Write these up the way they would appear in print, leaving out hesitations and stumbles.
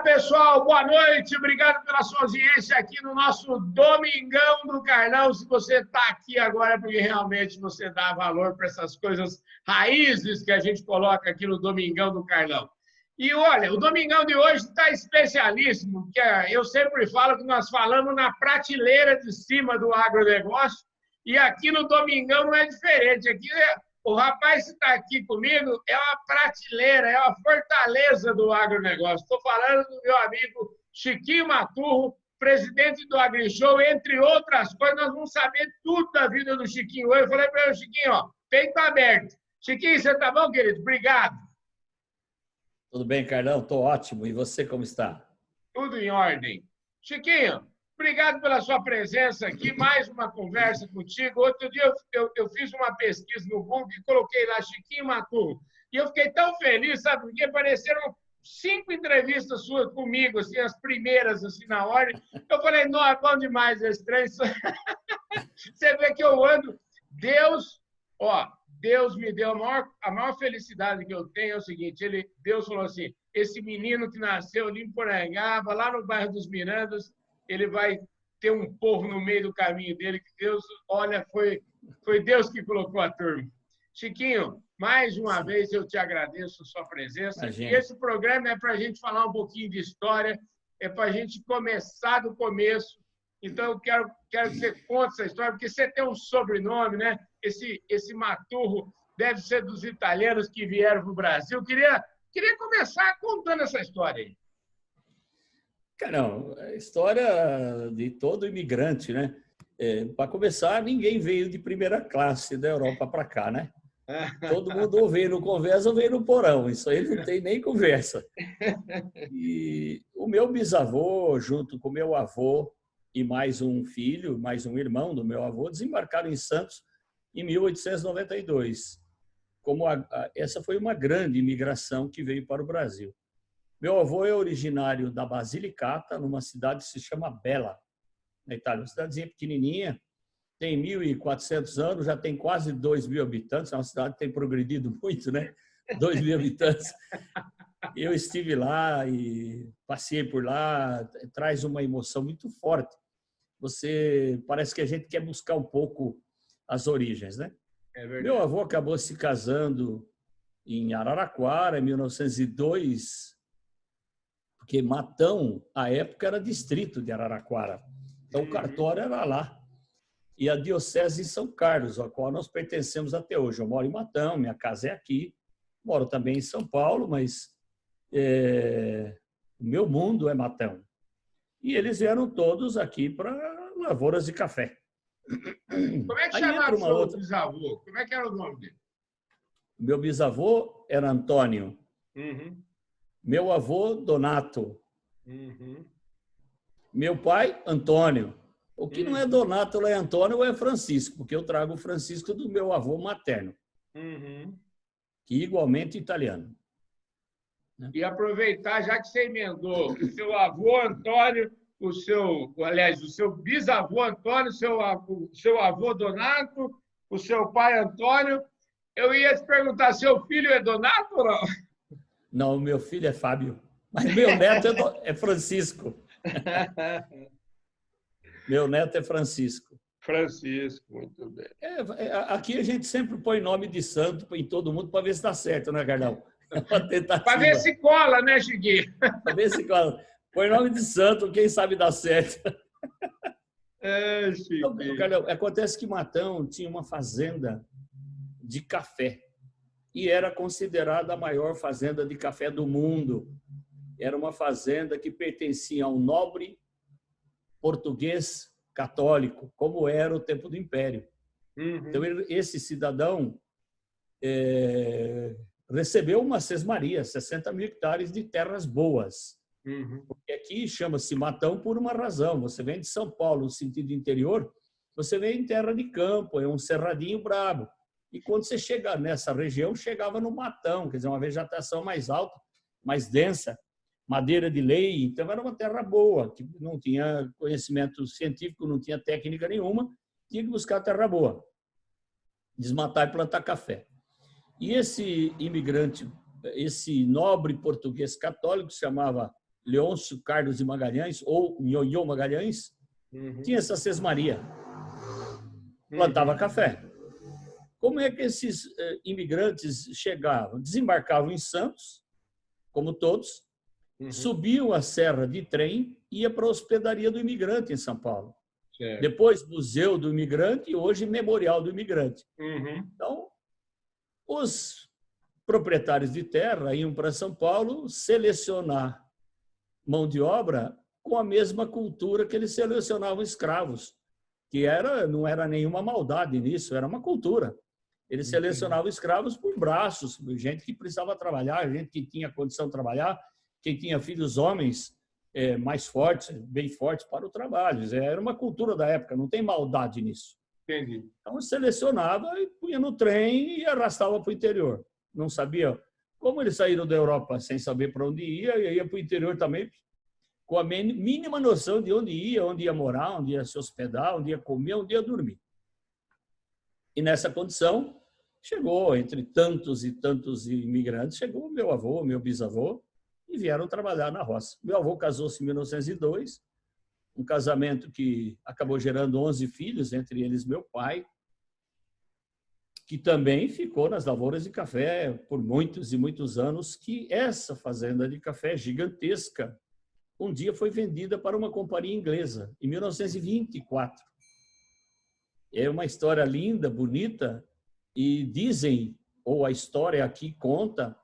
pessoal, boa noite, obrigado pela sua audiência aqui no nosso Domingão do Carlão. Se você está aqui agora é porque realmente você dá valor para essas coisas raízes que a gente coloca aqui no Domingão do Carlão. E olha, o Domingão de hoje está especialíssimo, porque eu sempre falo que nós falamos na prateleira de cima do agronegócio, e aqui no Domingão não é diferente. Aqui o rapaz que está aqui comigo é uma prateleira, é uma fortaleza do agronegócio. Estou falando do meu amigo Chiquinho Maturro, presidente do AgriShow, entre outras coisas. Nós vamos saber tudo da vida do Chiquinho hoje. Eu falei para ele, Chiquinho, ó, peito aberto. Chiquinho, você está bom, querido? Obrigado. Tudo bem, Carlão? Estou ótimo. E você, como está? Tudo em ordem. Chiquinho, obrigado pela sua presença aqui, mais uma conversa contigo. Outro dia eu fiz uma pesquisa no Google e coloquei lá Chiquinho Maturro. E eu fiquei tão feliz, sabe? Porque apareceram 5 entrevistas suas comigo, assim, as primeiras, assim, na ordem. Eu falei, não, é bom demais esse trem. Você vê que eu ando... Deus me deu a maior felicidade que eu tenho é o seguinte, Deus falou assim, esse menino que nasceu ali em Porangaba, lá no bairro dos Mirandas, ele vai ter um povo no meio do caminho dele, que Deus, olha, foi Deus que colocou a turma. Chiquinho, mais uma vez eu te agradeço a sua presença. Imagina. E esse programa é para a gente falar um pouquinho de história, é para a gente começar do começo. Então, eu quero que você conte essa história, porque você tem um sobrenome, né? Esse Maturro deve ser dos italianos que vieram para o Brasil. Queria começar contando essa história aí. Caramba, a história de todo imigrante, né? Para começar, ninguém veio de primeira classe da Europa para cá, né? Todo mundo ou veio no convés ou veio no porão. Isso aí não tem nem conversa. E o meu bisavô, junto com o meu avô e mais um filho, mais um irmão do meu avô, desembarcaram em Santos em 1892. Essa foi uma grande imigração que veio para o Brasil. Meu avô é originário da Basilicata, numa cidade que se chama Bela, na Itália. Uma cidadezinha pequenininha, tem 1.400 anos, já tem quase 2.000 habitantes. É uma cidade que tem progredido muito, né? 2.000 habitantes. Eu estive lá e passei por lá, traz uma emoção muito forte. Parece que a gente quer buscar um pouco as origens, né? É verdade. Meu avô acabou se casando em Araraquara, em 1902, porque Matão, à época, era distrito de Araraquara. Então, o cartório era lá. E a diocese em São Carlos, a qual nós pertencemos até hoje. Eu moro em Matão, minha casa é aqui. Moro também em São Paulo, mas o meu mundo é Matão. E eles vieram todos aqui para lavouras de café. Como é que chamava o seu bisavô? Como é que era o nome dele? Meu bisavô era Antônio. Uhum. Meu avô, Donato. Uhum. Meu pai, Antônio. O que não é Donato, ou é Antônio, ou é Francisco, porque eu trago o Francisco do meu avô materno, que igualmente italiano. E aproveitar, já que você emendou o seu avô Antônio, o seu bisavô Antônio, o seu avô Donato, o seu pai Antônio, eu ia te perguntar, seu filho é Donato ou não? Não, meu filho é Fábio, mas meu neto é Francisco. Meu neto é Francisco. Francisco, muito bem. Aqui a gente sempre põe nome de santo em todo mundo para ver se dá certo, né, Carlão? É uma tentativa. Para ver se cola, né, Chiquinho? Para ver se cola. Põe nome de santo, quem sabe dá certo. Chiquinho. Então, Carlão, acontece que Matão tinha uma fazenda de café e era considerada a maior fazenda de café do mundo. Era uma fazenda que pertencia a um nobre português católico, como era o tempo do Império. Então, esse cidadão recebeu uma sesmaria, 60 mil hectares de terras boas. Porque aqui chama-se Matão por uma razão. Você vem de São Paulo, no sentido interior, você vem em terra de campo, é um cerradinho brabo. E quando você chega nessa região, chegava no Matão, quer dizer, uma vegetação mais alta, mais densa, madeira de lei, então era uma terra boa, que não tinha conhecimento científico, não tinha técnica nenhuma, tinha que buscar terra boa, desmatar e plantar café. E esse imigrante, esse nobre português católico, se chamava Leôncio Carlos de Magalhães, ou Nhonhô Magalhães, tinha essa sesmaria. Plantava café. Como é que esses imigrantes chegavam? Desembarcavam em Santos, como todos, subiam a serra de trem e ia para a hospedaria do imigrante em São Paulo. Certo. Depois, Museu do Imigrante e hoje Memorial do Imigrante. Então, os proprietários de terra iam para São Paulo selecionar mão de obra com a mesma cultura que eles selecionavam escravos, que não era nenhuma maldade nisso, era uma cultura. Eles selecionavam escravos por braços, gente que precisava trabalhar, gente que tinha condição de trabalhar, quem tinha filhos homens mais fortes, bem fortes para o trabalho. Era uma cultura da época, não tem maldade nisso. Entendi. Então, selecionava e punha no trem e arrastava para o interior. Não sabia como eles saíram da Europa sem saber para onde ia para o interior também, com a mínima noção de onde ia morar, onde ia se hospedar, onde ia comer, onde ia dormir. E nessa condição, chegou, entre tantos e tantos imigrantes, chegou meu avô, meu bisavô, e vieram trabalhar na roça. Meu avô casou-se em 1902, um casamento que acabou gerando 11 filhos, entre eles meu pai, que também ficou nas lavouras de café por muitos e muitos anos, que essa fazenda de café gigantesca um dia foi vendida para uma companhia inglesa, em 1924. É uma história linda, bonita, e dizem, ou a história aqui conta,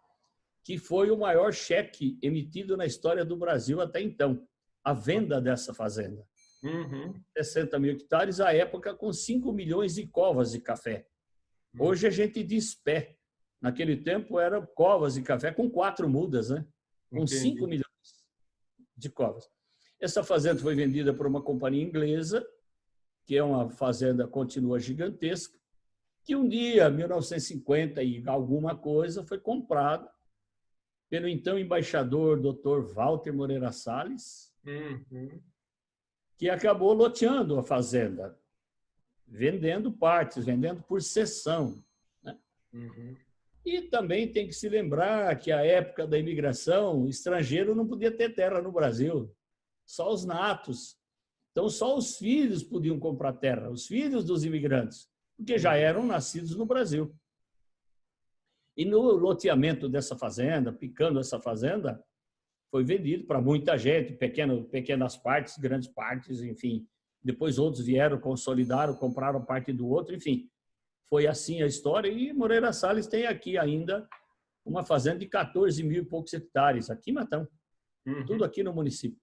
que foi o maior cheque emitido na história do Brasil até então, a venda dessa fazenda. 60 mil hectares, à época, com 5 milhões de covas de café. Hoje a gente diz pé. Naquele tempo, eram covas de café com 4 mudas, né? Com 5 milhões de covas. Essa fazenda foi vendida por uma companhia inglesa, que é uma fazenda continua gigantesca, que um dia, 1950 e alguma coisa, foi comprada pelo então embaixador Dr. Walter Moreira Salles, que acabou loteando a fazenda, vendendo partes, vendendo por seção, né? E também tem que se lembrar que a época da imigração, estrangeiro não podia ter terra no Brasil, só os natos. Então, só os filhos podiam comprar terra, os filhos dos imigrantes, porque já eram nascidos no Brasil. E no loteamento dessa fazenda, picando essa fazenda, foi vendido para muita gente, pequenas partes, grandes partes, enfim. Depois outros vieram, consolidaram, compraram parte do outro, enfim. Foi assim a história. E Moreira Salles tem aqui ainda uma fazenda de 14 mil e poucos hectares, aqui em Matão, tudo aqui no município.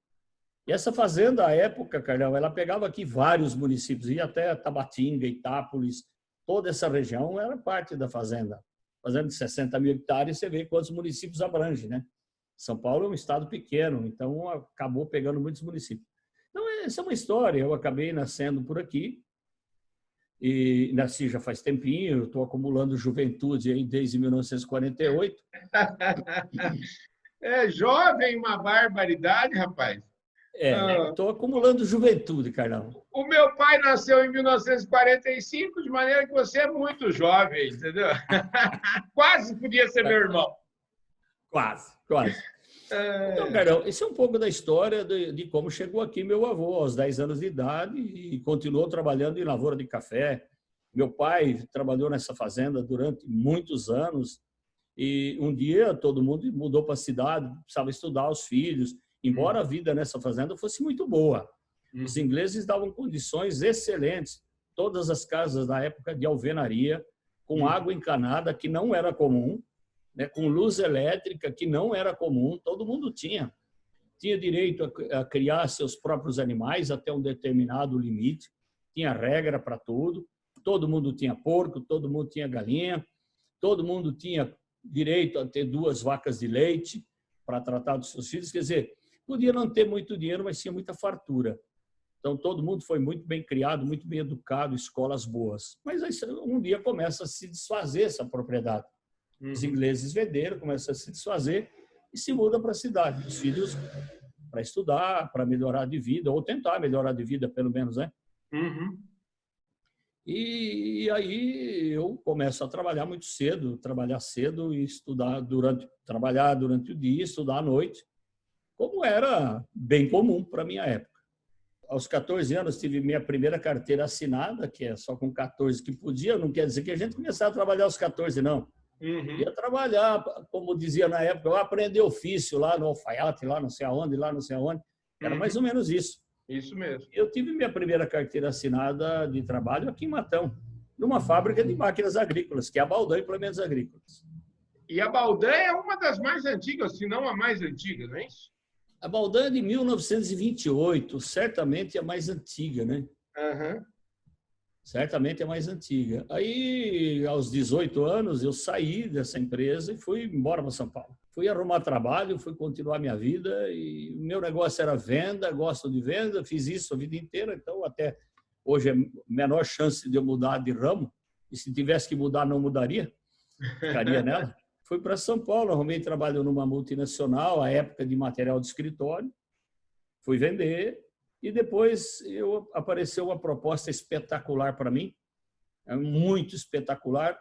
E essa fazenda, à época, Carlão, ela pegava aqui vários municípios, ia até Tabatinga, Itápolis, toda essa região era parte da fazenda. Fazenda de 60 mil hectares, você vê quantos municípios abrange, né? São Paulo é um estado pequeno, então acabou pegando muitos municípios. Então, essa é uma história. Eu acabei nascendo por aqui, e nasci já faz tempinho, estou acumulando juventude aí desde 1948. É jovem, uma barbaridade, rapaz. Estou acumulando juventude, Carlão. O meu pai nasceu em 1945, de maneira que você é muito jovem, entendeu? Quase podia ser meu irmão. Quase. Então, Carlão, esse é um pouco da história de como chegou aqui meu avô, aos 10 anos de idade, e continuou trabalhando em lavoura de café. Meu pai trabalhou nessa fazenda durante muitos anos, e um dia todo mundo mudou para a cidade, precisava estudar os filhos, embora a vida nessa fazenda fosse muito boa. Os ingleses davam condições excelentes, todas as casas da época de alvenaria, com água encanada, que não era comum, né, com luz elétrica, que não era comum, todo mundo tinha. Tinha direito a criar seus próprios animais até um determinado limite, tinha regra para tudo, todo mundo tinha porco, todo mundo tinha galinha, todo mundo tinha direito a ter 2 vacas de leite para tratar dos seus filhos, quer dizer, podia não ter muito dinheiro, mas tinha muita fartura. Então, todo mundo foi muito bem criado, muito bem educado, escolas boas. Mas aí, um dia começa a se desfazer essa propriedade. Os ingleses venderam, começam a se desfazer e se mudam para a cidade. Os filhos para estudar, para melhorar de vida, ou tentar melhorar de vida, pelo menos, né? E aí eu começo a trabalhar muito cedo, trabalhar cedo e estudar trabalhar durante o dia, estudar à noite. como era bem comum para a minha época. Aos 14 anos, tive minha primeira carteira assinada, que é só com 14 que podia, não quer dizer que a gente começava a trabalhar aos 14, não. Ia trabalhar, como dizia na época, eu aprendi ofício lá no alfaiate, lá não sei aonde, lá não sei aonde. Era mais ou menos isso. Isso mesmo. Eu tive minha primeira carteira assinada de trabalho aqui em Matão, numa fábrica de máquinas agrícolas, que é a Baldan Implementos Agrícolas. E a Baldan é uma das mais antigas, se não a mais antiga, não é isso? A Baldan é de 1928, certamente é a mais antiga, né? Certamente é mais antiga. Aí, aos 18 anos, eu saí dessa empresa e fui embora para São Paulo. Fui arrumar trabalho, fui continuar minha vida e o meu negócio era venda, gosto de venda, fiz isso a vida inteira, então até hoje é a menor chance de eu mudar de ramo e se tivesse que mudar, não mudaria, ficaria nela. Fui para São Paulo, arrumei trabalho numa multinacional, à época de material de escritório, fui vender e depois apareceu uma proposta espetacular para mim, muito espetacular,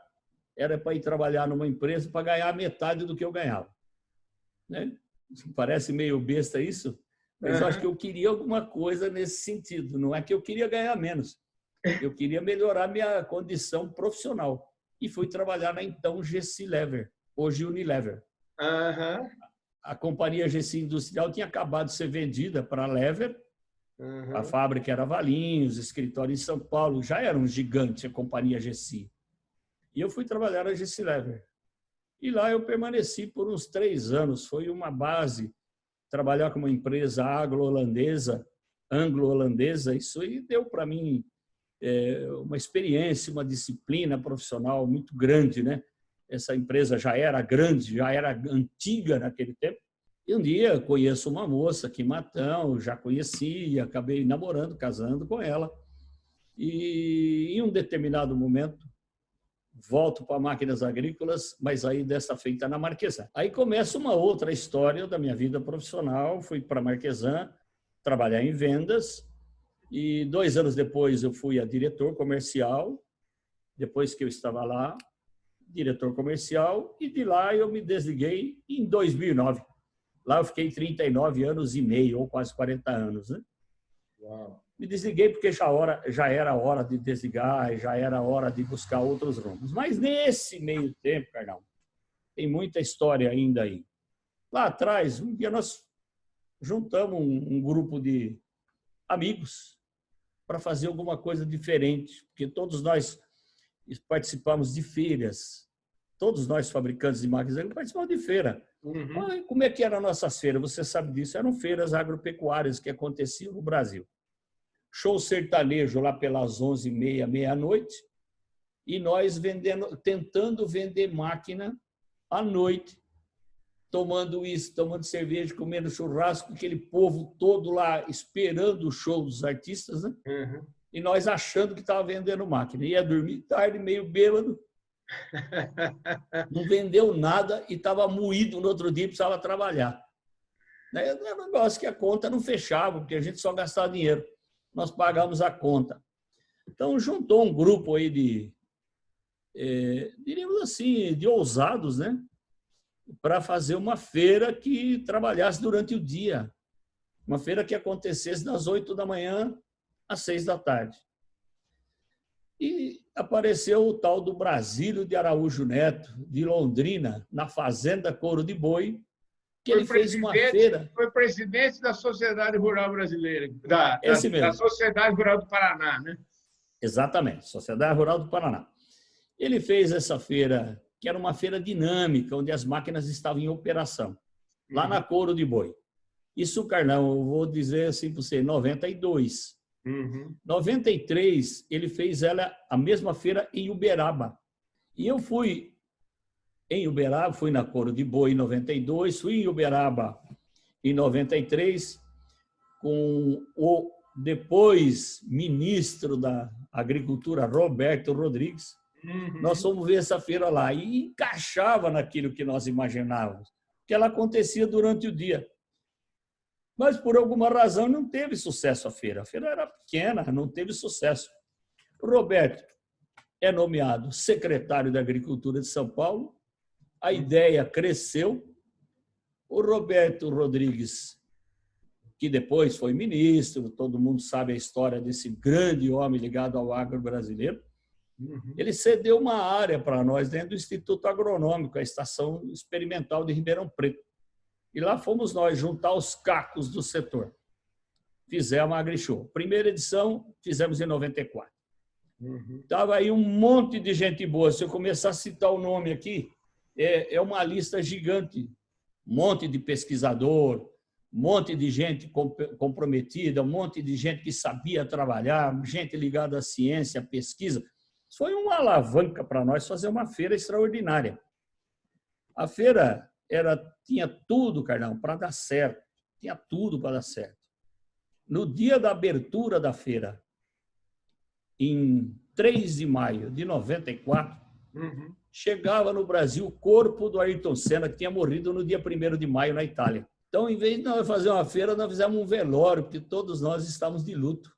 era para ir trabalhar numa empresa para ganhar metade do que eu ganhava. Né? Parece meio besta isso, mas eu acho que eu queria alguma coisa nesse sentido, não é que eu queria ganhar menos, eu queria melhorar minha condição profissional e fui trabalhar na então GC Lever, hoje Unilever. A companhia GC Industrial tinha acabado de ser vendida para a Lever, a fábrica era Valinhos, escritório em São Paulo, já era um gigante a companhia GC. E eu fui trabalhar na GC Lever. E lá eu permaneci por uns 3 anos, foi uma base, trabalhar com uma empresa anglo-holandesa, isso aí deu para mim uma experiência, uma disciplina profissional muito grande, né? Essa empresa já era grande, já era antiga naquele tempo. E um dia conheço uma moça aqui em Matão, já conheci, acabei namorando, casando com ela. E em um determinado momento, volto para máquinas agrícolas, mas aí dessa feita na Marquesan. Aí começa uma outra história da minha vida profissional. Fui para a Marquesan trabalhar em vendas e 2 anos depois eu fui a diretor comercial, depois que eu estava lá, diretor comercial, e de lá eu me desliguei em 2009. Lá eu fiquei 39 anos e meio, ou quase 40 anos. Né? Uau. Me desliguei porque já era hora de desligar, já era hora de buscar outros rumos. Mas nesse meio tempo, Carnal, tem muita história ainda aí. Lá atrás, um dia nós juntamos um grupo de amigos para fazer alguma coisa diferente, porque todos nós participamos de feiras, todos nós fabricantes de máquinas participamos de feira. Como é que eram nossas feiras? Você sabe disso, eram feiras agropecuárias que aconteciam no Brasil. Show sertanejo lá pelas 11h30, meia-noite, e nós tentando vender máquina à noite, tomando uísque, tomando cerveja, comendo churrasco, aquele povo todo lá esperando o show dos artistas, né? E nós achando que estava vendendo máquina. Ia dormir tarde, meio bêbado, não vendeu nada e estava moído no outro dia, precisava trabalhar. Era um negócio que a conta não fechava, porque a gente só gastava dinheiro. Nós pagamos a conta. Então, juntou um grupo aí diríamos assim, de ousados, né? Para fazer uma feira que trabalhasse durante o dia. Uma feira que acontecesse das 8 da manhã às 6 da tarde. E apareceu o tal do Brasílio de Araújo Neto, de Londrina, na Fazenda Couro de Boi, que ele fez uma feira. Foi presidente da Sociedade Rural Brasileira, da Sociedade Rural do Paraná, né? Exatamente, Sociedade Rural do Paraná. Ele fez essa feira, que era uma feira dinâmica, onde as máquinas estavam em operação, lá na Couro de Boi. Isso, Carnão, eu vou dizer assim para você, 92. 93, ele fez a mesma feira em Uberaba. E eu fui em Uberaba, fui na Couro de Boi em 92, fui em Uberaba em 93, com o depois ministro da Agricultura, Roberto Rodrigues. Nós fomos ver essa feira lá e encaixava naquilo que nós imaginávamos, que ela acontecia durante o dia. Mas, por alguma razão, não teve sucesso a feira. A feira era pequena, não teve sucesso. O Roberto é nomeado secretário da Agricultura de São Paulo, a ideia cresceu, o Roberto Rodrigues que depois foi ministro, todo mundo sabe a história desse grande homem ligado ao agro brasileiro, ele cedeu uma área para nós dentro do Instituto Agronômico, a Estação Experimental de Ribeirão Preto. E lá fomos nós juntar os cacos do setor. Fizemos a AgriShow. Primeira edição, fizemos em 94. Estava aí um monte de gente boa. Se eu começar a citar o nome aqui, é uma lista gigante. Um monte de pesquisador, um monte de gente comprometida, um monte de gente que sabia trabalhar, gente ligada à ciência, à pesquisa. Foi uma alavanca para nós fazer uma feira extraordinária. A feira tinha tudo, Carlão, para dar certo. Tinha tudo para dar certo. No dia da abertura da feira, em 3 de maio de 94, chegava no Brasil o corpo do Ayrton Senna, que tinha morrido no dia 1º de maio na Itália. Então, em vez de nós fazer uma feira, nós fizemos um velório, porque todos nós estávamos de luto.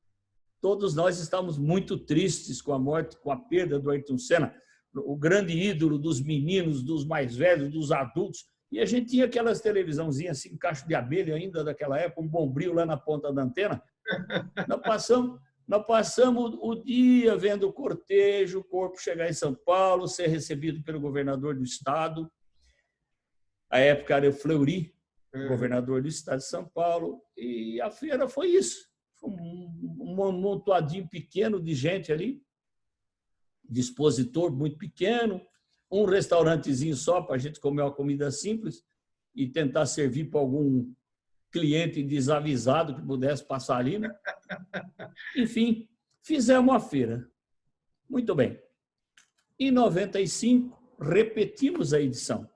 Todos nós estávamos muito tristes com a morte, com a perda do Ayrton Senna, o grande ídolo dos meninos, dos mais velhos, dos adultos. E a gente tinha aquelas televisãozinhas assim, caixa de abelha ainda daquela época, um bombril lá na ponta da antena. Nós passamos o dia vendo o cortejo, o corpo chegar em São Paulo, ser recebido pelo governador do estado. A época era o Fleury, governador do estado de São Paulo. E a feira foi isso. Foi um amontoadinho pequeno de gente ali, de expositor muito pequeno, um restaurantezinho só para a gente comer uma comida simples e tentar servir para algum cliente desavisado que pudesse passar ali, né? Enfim, fizemos a feira. Muito bem. Em 95, repetimos a edição.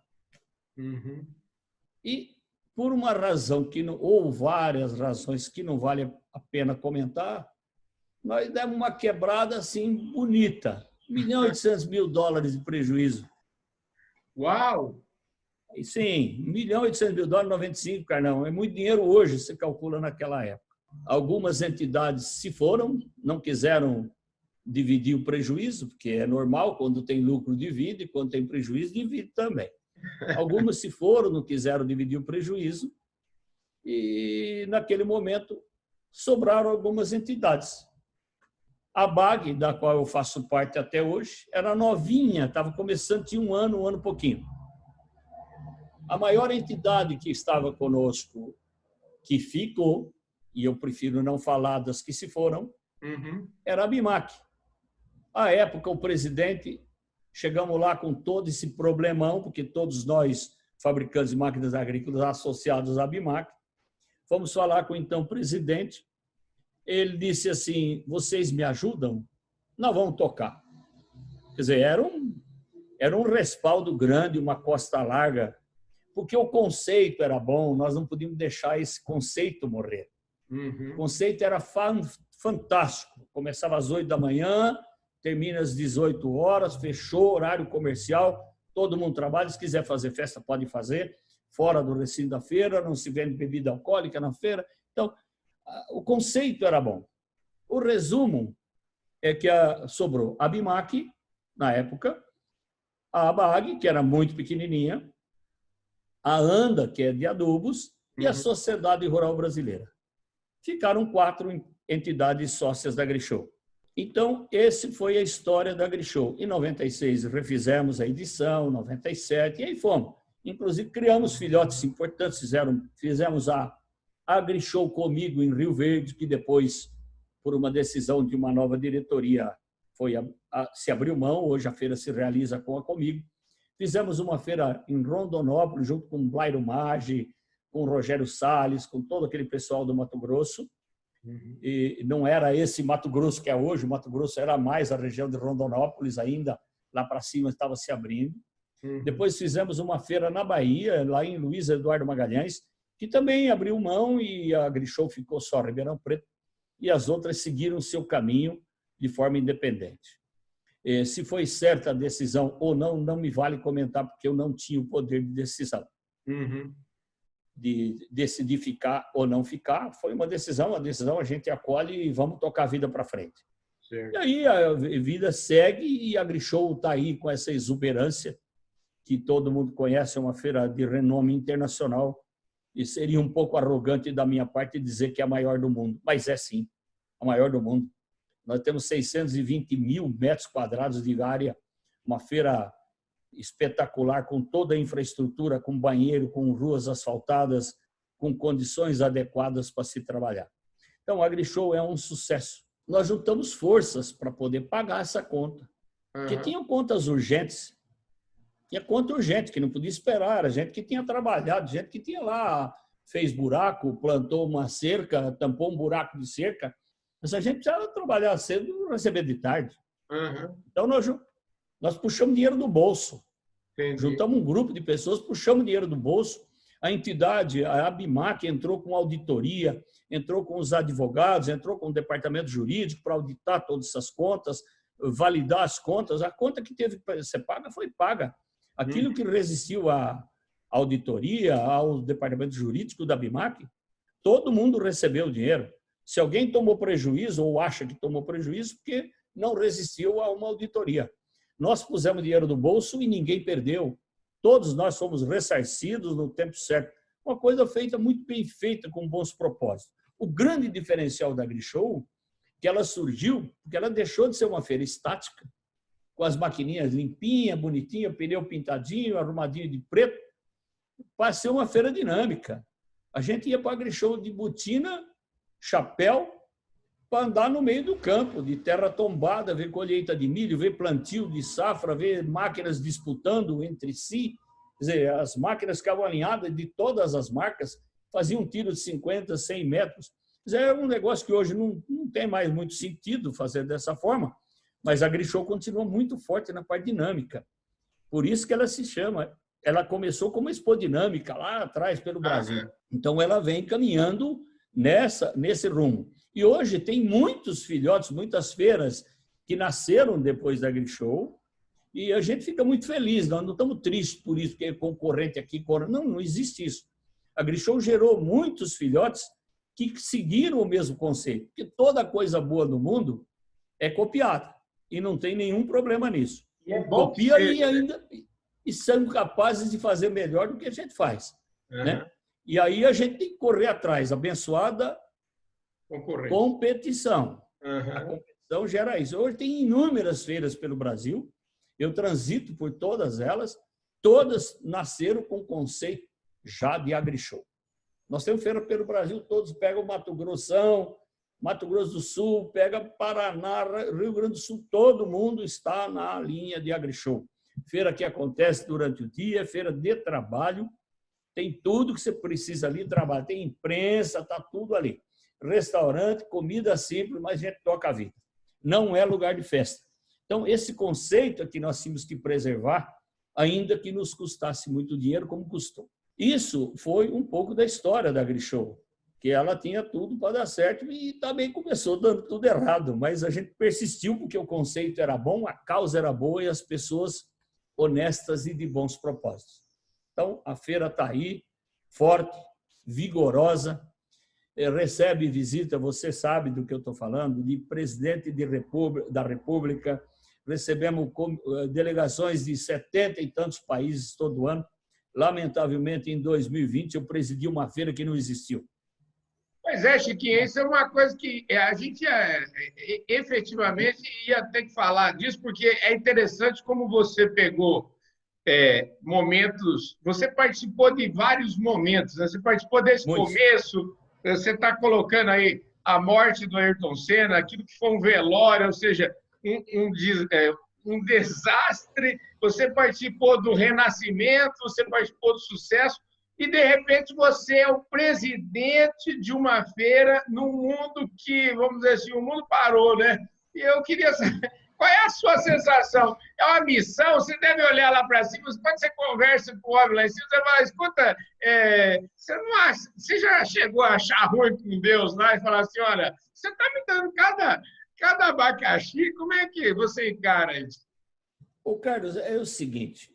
E, por uma razão que não, ou várias razões que não vale a pena comentar, nós demos uma quebrada assim bonita. $1.800.000 de prejuízo. Uau! Sim, $1.800.000 em 95, Carlão. É muito dinheiro hoje, você calcula naquela época. Algumas entidades se foram, não quiseram dividir o prejuízo, porque é normal, quando tem lucro divide, quando tem prejuízo divide também. Algumas se foram, não quiseram dividir o prejuízo e, naquele momento, sobraram algumas entidades. A BAG, da qual eu faço parte até hoje, era novinha, estava começando, tinha um ano e pouquinho. A maior entidade que estava conosco, que ficou, e eu prefiro não falar das que se foram, era a ABIMAQ. À época, o presidente, chegamos lá com todo esse problemão, porque todos nós, fabricantes de máquinas agrícolas associados à ABIMAQ, fomos falar com o então presidente. Ele disse assim, vocês me ajudam? Nós vamos tocar. Quer dizer, era um respaldo grande, uma costa larga, porque o conceito era bom, nós não podíamos deixar esse conceito morrer. O conceito era fantástico. Começava às 8 da manhã, termina às 18 horas, fechou, horário comercial, todo mundo trabalha, se quiser fazer festa, pode fazer, fora do recinto da feira, não se vende bebida alcoólica na feira. Então, o conceito era bom. O resumo é que sobrou a ABIMAQ, na época, a ABAG, que era muito pequenininha, a ANDA, que é de adubos, e a Sociedade Rural Brasileira. Ficaram 4 entidades sócias da AgriShow. Então, esse foi a história da AgriShow. Em 96, refizemos a edição, 97, e aí fomos. Inclusive, criamos filhotes importantes, fizemos a AgriShow Comigo em Rio Verde, que depois, por uma decisão de uma nova diretoria, se abriu mão, hoje a feira se realiza com a Comigo. Fizemos uma feira em Rondonópolis, junto com o Blairo Maggi, com o Rogério Salles, com todo aquele pessoal do Mato Grosso. E não era esse Mato Grosso que é hoje, o Mato Grosso era mais a região de Rondonópolis ainda, lá para cima estava se abrindo. Depois fizemos uma feira na Bahia, lá em Luiz Eduardo Magalhães, que também abriu mão e a AgriShow ficou só Ribeirão Preto e as outras seguiram o seu caminho de forma independente. Se foi certa a decisão ou não, não me vale comentar, porque eu não tinha o poder de decisão. De decidir ficar ou não ficar, foi uma decisão a gente acolhe e vamos tocar a vida para frente. Certo. E aí a vida segue e a AgriShow está aí com essa exuberância que todo mundo conhece, é uma feira de renome internacional e seria um pouco arrogante da minha parte dizer que é a maior do mundo, mas é sim, a maior do mundo. Nós temos 620 mil metros quadrados de área, uma feira espetacular, com toda a infraestrutura, com banheiro, com ruas asfaltadas, com condições adequadas para se trabalhar. Então, o AgriShow é um sucesso. Nós juntamos forças para poder pagar essa conta, porque tinham contas urgentes. Tinha conta urgente, que não podia esperar, era gente que tinha trabalhado, gente que tinha lá, fez buraco, plantou uma cerca, tampou um buraco de cerca. Essa gente precisava trabalhar cedo e não receber de tarde. Então, nós puxamos dinheiro do bolso. Entendi. Juntamos um grupo de pessoas, puxamos dinheiro do bolso. A entidade, a ABIMAC, entrou com auditoria, entrou com os advogados, entrou com o departamento jurídico para auditar todas essas contas, validar as contas. A conta que teve que ser paga foi paga. Aquilo que resistiu à auditoria, ao departamento jurídico da ABIMAC, todo mundo recebeu o dinheiro. Se alguém tomou prejuízo ou acha que tomou prejuízo, porque não resistiu a uma auditoria. Nós pusemos dinheiro no bolso e ninguém perdeu. Todos nós fomos ressarcidos no tempo certo. Uma coisa feita, muito bem feita, com bons propósitos. O grande diferencial da AgriShow, que ela surgiu, porque ela deixou de ser uma feira estática, com as maquininhas limpinhas, bonitinhas, pneu pintadinho, arrumadinho de preto, para ser uma feira dinâmica. A gente ia para a AgriShow de botina, chapéu, para andar no meio do campo, de terra tombada, ver colheita de milho, ver plantio de safra, ver máquinas disputando entre si. Quer dizer, as máquinas ficavam alinhadas de todas as marcas, faziam um tiro de 50, 100 metros. Quer dizer, é um negócio que hoje não tem mais muito sentido fazer dessa forma, mas a AgriShow continua muito forte na parte dinâmica. Por isso que ela se chama, ela começou como Expo Dinâmica, lá atrás, pelo Brasil. Então, ela vem caminhando nesse rumo. E hoje tem muitos filhotes, muitas feiras que nasceram depois da AgriShow, e a gente fica muito feliz, nós não estamos tristes por isso, porque é concorrente aqui. Não existe isso. A AgriShow gerou muitos filhotes que seguiram o mesmo conceito, porque toda coisa boa do mundo é copiada, e não tem nenhum problema nisso. E é bom copia e são capazes de fazer melhor do que a gente faz. Né? E aí a gente tem que correr atrás, abençoada competição. A competição gera isso. Hoje tem inúmeras feiras pelo Brasil, eu transito por todas elas, todas nasceram com o conceito já de AgriShow. Nós temos feira pelo Brasil, todos pegam Mato Grossão, Mato Grosso do Sul, pega Paraná, Rio Grande do Sul, todo mundo está na linha de AgriShow. Feira que acontece durante o dia, feira de trabalho, tem tudo que você precisa ali, trabalho, tem imprensa, está tudo ali. Restaurante, comida simples, mas a gente toca a vida. Não é lugar de festa. Então, esse conceito é que nós tínhamos que preservar, ainda que nos custasse muito dinheiro, como custou. Isso foi um pouco da história da AgriShow, que ela tinha tudo para dar certo e também começou dando tudo errado, mas a gente persistiu porque o conceito era bom, a causa era boa e as pessoas honestas e de bons propósitos. Então, a feira está aí, forte, vigorosa, recebe visita, você sabe do que eu estou falando, de presidente da República, recebemos delegações de 70 e tantos países todo ano. Lamentavelmente, em 2020, eu presidi uma feira que não existiu. Pois é, Chiquinho, isso é uma coisa que a gente efetivamente ia ter que falar disso, porque é interessante como você pegou momentos, você participou de vários momentos, né? Você participou desse começo, você está colocando aí a morte do Ayrton Senna, aquilo que foi um velório, ou seja, um desastre, você participou do renascimento, você participou do sucesso, e, de repente, você é o presidente de uma feira num mundo que, vamos dizer assim, o mundo parou, né? E eu queria saber, qual é a sua sensação? É uma missão? Você deve olhar lá para cima, quando você conversa com o homem lá em cima, você fala, escuta, você já chegou a achar ruim com Deus lá e falar assim, olha, você está me dando cada abacaxi, como é que você encara isso? Ô, Carlos, é o seguinte,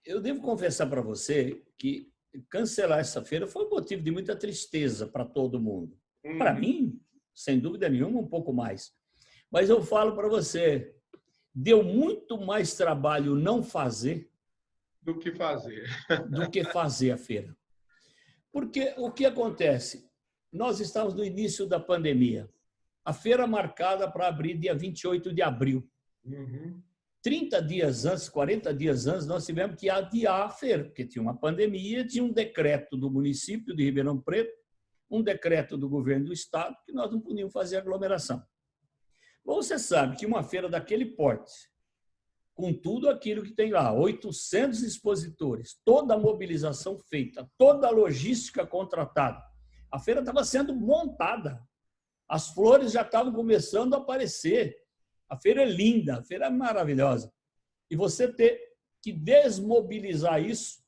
eu devo confessar para você que cancelar essa feira foi um motivo de muita tristeza para todo mundo. Para mim, sem dúvida nenhuma, um pouco mais. Mas eu falo para você, deu muito mais trabalho não fazer do que fazer a feira. Porque o que acontece? Nós estamos no início da pandemia. A feira marcada para abrir dia 28 de abril. 30 dias antes, 40 dias antes, nós tivemos que adiar a feira, porque tinha uma pandemia, tinha um decreto do município de Ribeirão Preto, um decreto do governo do estado, que nós não podíamos fazer aglomeração. Bom, você sabe que uma feira daquele porte, com tudo aquilo que tem lá, 800 expositores, toda a mobilização feita, toda a logística contratada, a feira estava sendo montada, as flores já estavam começando a aparecer, a feira é linda, a feira é maravilhosa. E você ter que desmobilizar isso,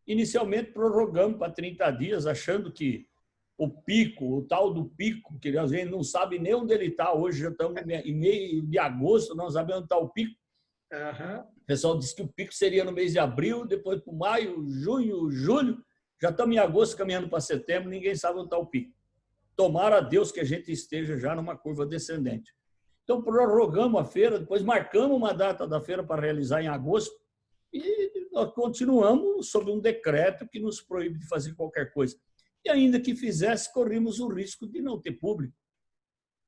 inicialmente prorrogamos para 30 dias, achando que o pico, o tal do pico, que às vezes não sabe nem onde ele está, hoje já estamos em meio de agosto, não sabemos onde está o pico. O pessoal disse que o pico seria no mês de abril, depois para maio, junho, julho, já estamos em agosto caminhando para setembro, ninguém sabe onde está o pico. Tomara a Deus que a gente esteja já numa curva descendente. Então, prorrogamos a feira, depois marcamos uma data da feira para realizar em agosto e nós continuamos sob um decreto que nos proíbe de fazer qualquer coisa. E ainda que fizesse, corrimos o risco de não ter público.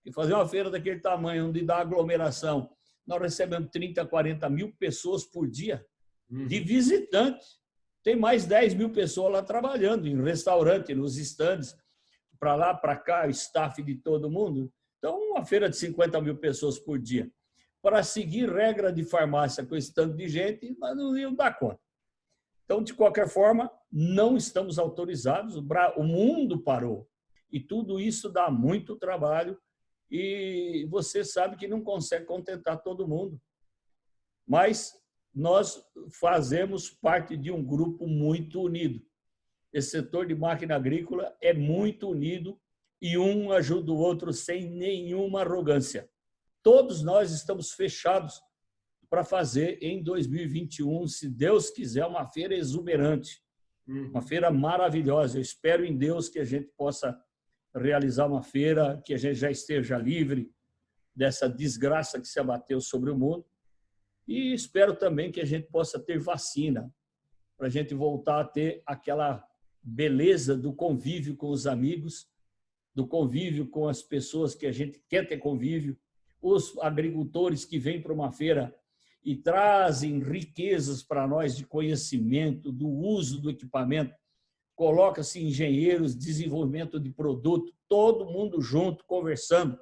E fazer uma feira daquele tamanho, onde dá aglomeração, nós recebemos 30, 40 mil pessoas por dia de visitantes. Tem mais 10 mil pessoas lá trabalhando, em restaurante, nos estandes, para lá, para cá, o staff de todo mundo. Então, uma feira de 50 mil pessoas por dia. Para seguir regra de farmácia com esse tanto de gente, nós não íamos dar conta. Então, de qualquer forma, não estamos autorizados, o mundo parou. E tudo isso dá muito trabalho e você sabe que não consegue contentar todo mundo. Mas nós fazemos parte de um grupo muito unido. Esse setor de máquina agrícola é muito unido e um ajuda o outro sem nenhuma arrogância. Todos nós estamos fechados para fazer em 2021, se Deus quiser, uma feira exuberante, uma feira maravilhosa. Eu espero em Deus que a gente possa realizar uma feira, que a gente já esteja livre dessa desgraça que se abateu sobre o mundo. E espero também que a gente possa ter vacina, para a gente voltar a ter aquela beleza do convívio com os amigos, do convívio com as pessoas que a gente quer ter convívio, os agricultores que vêm para uma feira e trazem riquezas para nós de conhecimento, do uso do equipamento, coloca-se engenheiros, desenvolvimento de produto, todo mundo junto, conversando.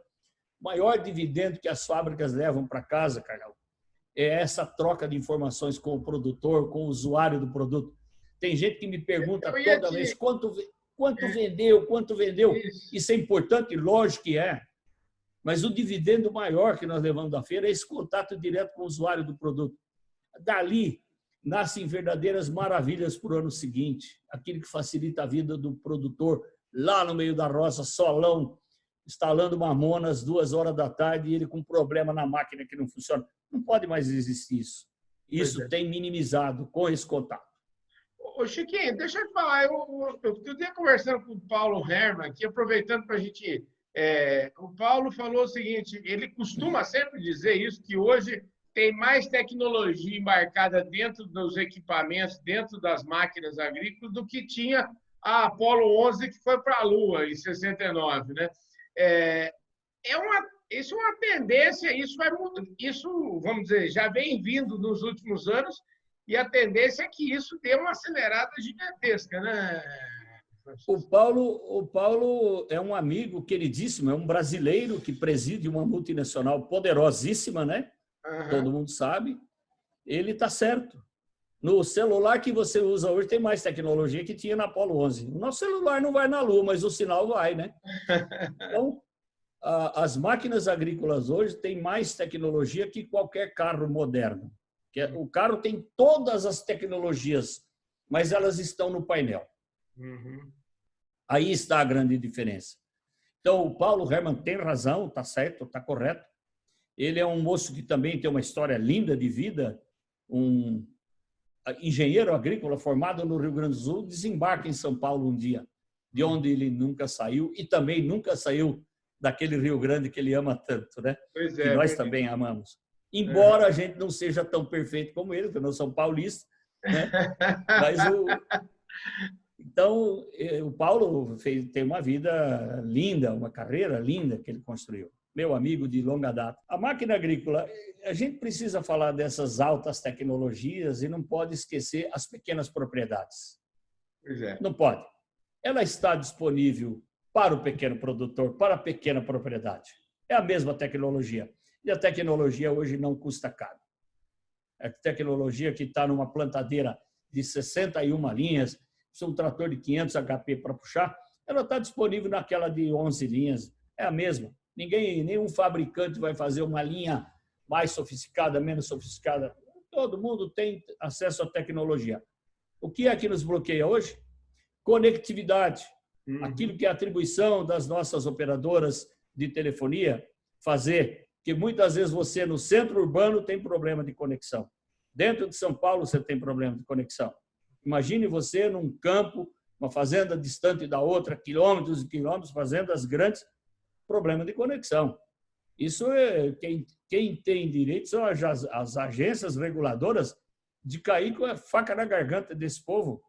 O maior dividendo que as fábricas levam para casa, Carol, é essa troca de informações com o produtor, com o usuário do produto. Tem gente que me pergunta toda vez quanto vendeu. Isso é importante, lógico que é. Mas o dividendo maior que nós levamos da feira é esse contato direto com o usuário do produto. Dali nascem verdadeiras maravilhas para o ano seguinte, aquilo que facilita a vida do produtor lá no meio da roça, solão, instalando mamona às 2h da tarde e ele com problema na máquina que não funciona. Não pode mais existir isso. Isso tem minimizado com esse contato. Ô, Chiquinho, deixa eu te falar. Eu estive conversando com o Paulo Herman aqui, aproveitando para a gente... o Paulo falou o seguinte, ele costuma sempre dizer isso, que hoje tem mais tecnologia embarcada dentro dos equipamentos, dentro das máquinas agrícolas, do que tinha a Apollo 11, que foi para a Lua, em 69, né? Isso é uma tendência, isso vai mudar, isso, vamos dizer, já vem vindo nos últimos anos, e a tendência é que isso dê uma acelerada gigantesca, né? O Paulo é um amigo queridíssimo, é um brasileiro que preside uma multinacional poderosíssima, né? Todo mundo sabe. Ele está certo. No celular que você usa hoje tem mais tecnologia que tinha na Apollo 11. O nosso celular não vai na Lua, mas o sinal vai, né? Então, as máquinas agrícolas hoje têm mais tecnologia que qualquer carro moderno. O carro tem todas as tecnologias, mas elas estão no painel. Aí está a grande diferença. Então, o Paulo Herman tem razão, está certo, está correto. Ele é um moço que também tem uma história linda de vida, um engenheiro agrícola formado no Rio Grande do Sul, desembarca em São Paulo um dia, de onde ele nunca saiu e também nunca saiu daquele Rio Grande que ele ama tanto, né? Pois que nós também amamos. Embora a gente não seja tão perfeito como ele, porque nós somos paulistas, né? Mas Então, o Paulo tem uma vida linda, uma carreira linda que ele construiu. Meu amigo de longa data. A máquina agrícola, a gente precisa falar dessas altas tecnologias e não pode esquecer as pequenas propriedades. Pois é. Não pode. Ela está disponível para o pequeno produtor, para a pequena propriedade. É a mesma tecnologia. E a tecnologia hoje não custa caro. A tecnologia que está numa plantadeira de 61 linhas, um trator de 500 HP para puxar, ela está disponível naquela de 11 linhas. É a mesma. Nenhum fabricante vai fazer uma linha mais sofisticada, menos sofisticada. Todo mundo tem acesso à tecnologia. O que é que nos bloqueia hoje? Conectividade. Aquilo que é a atribuição das nossas operadoras de telefonia fazer, que muitas vezes você no centro urbano tem problema de conexão. Dentro de São Paulo você tem problema de conexão. Imagine você num campo, uma fazenda distante da outra, quilômetros e quilômetros, fazendas grandes, problema de conexão. Isso é quem tem direito são as agências reguladoras de cair com a faca na garganta desse povo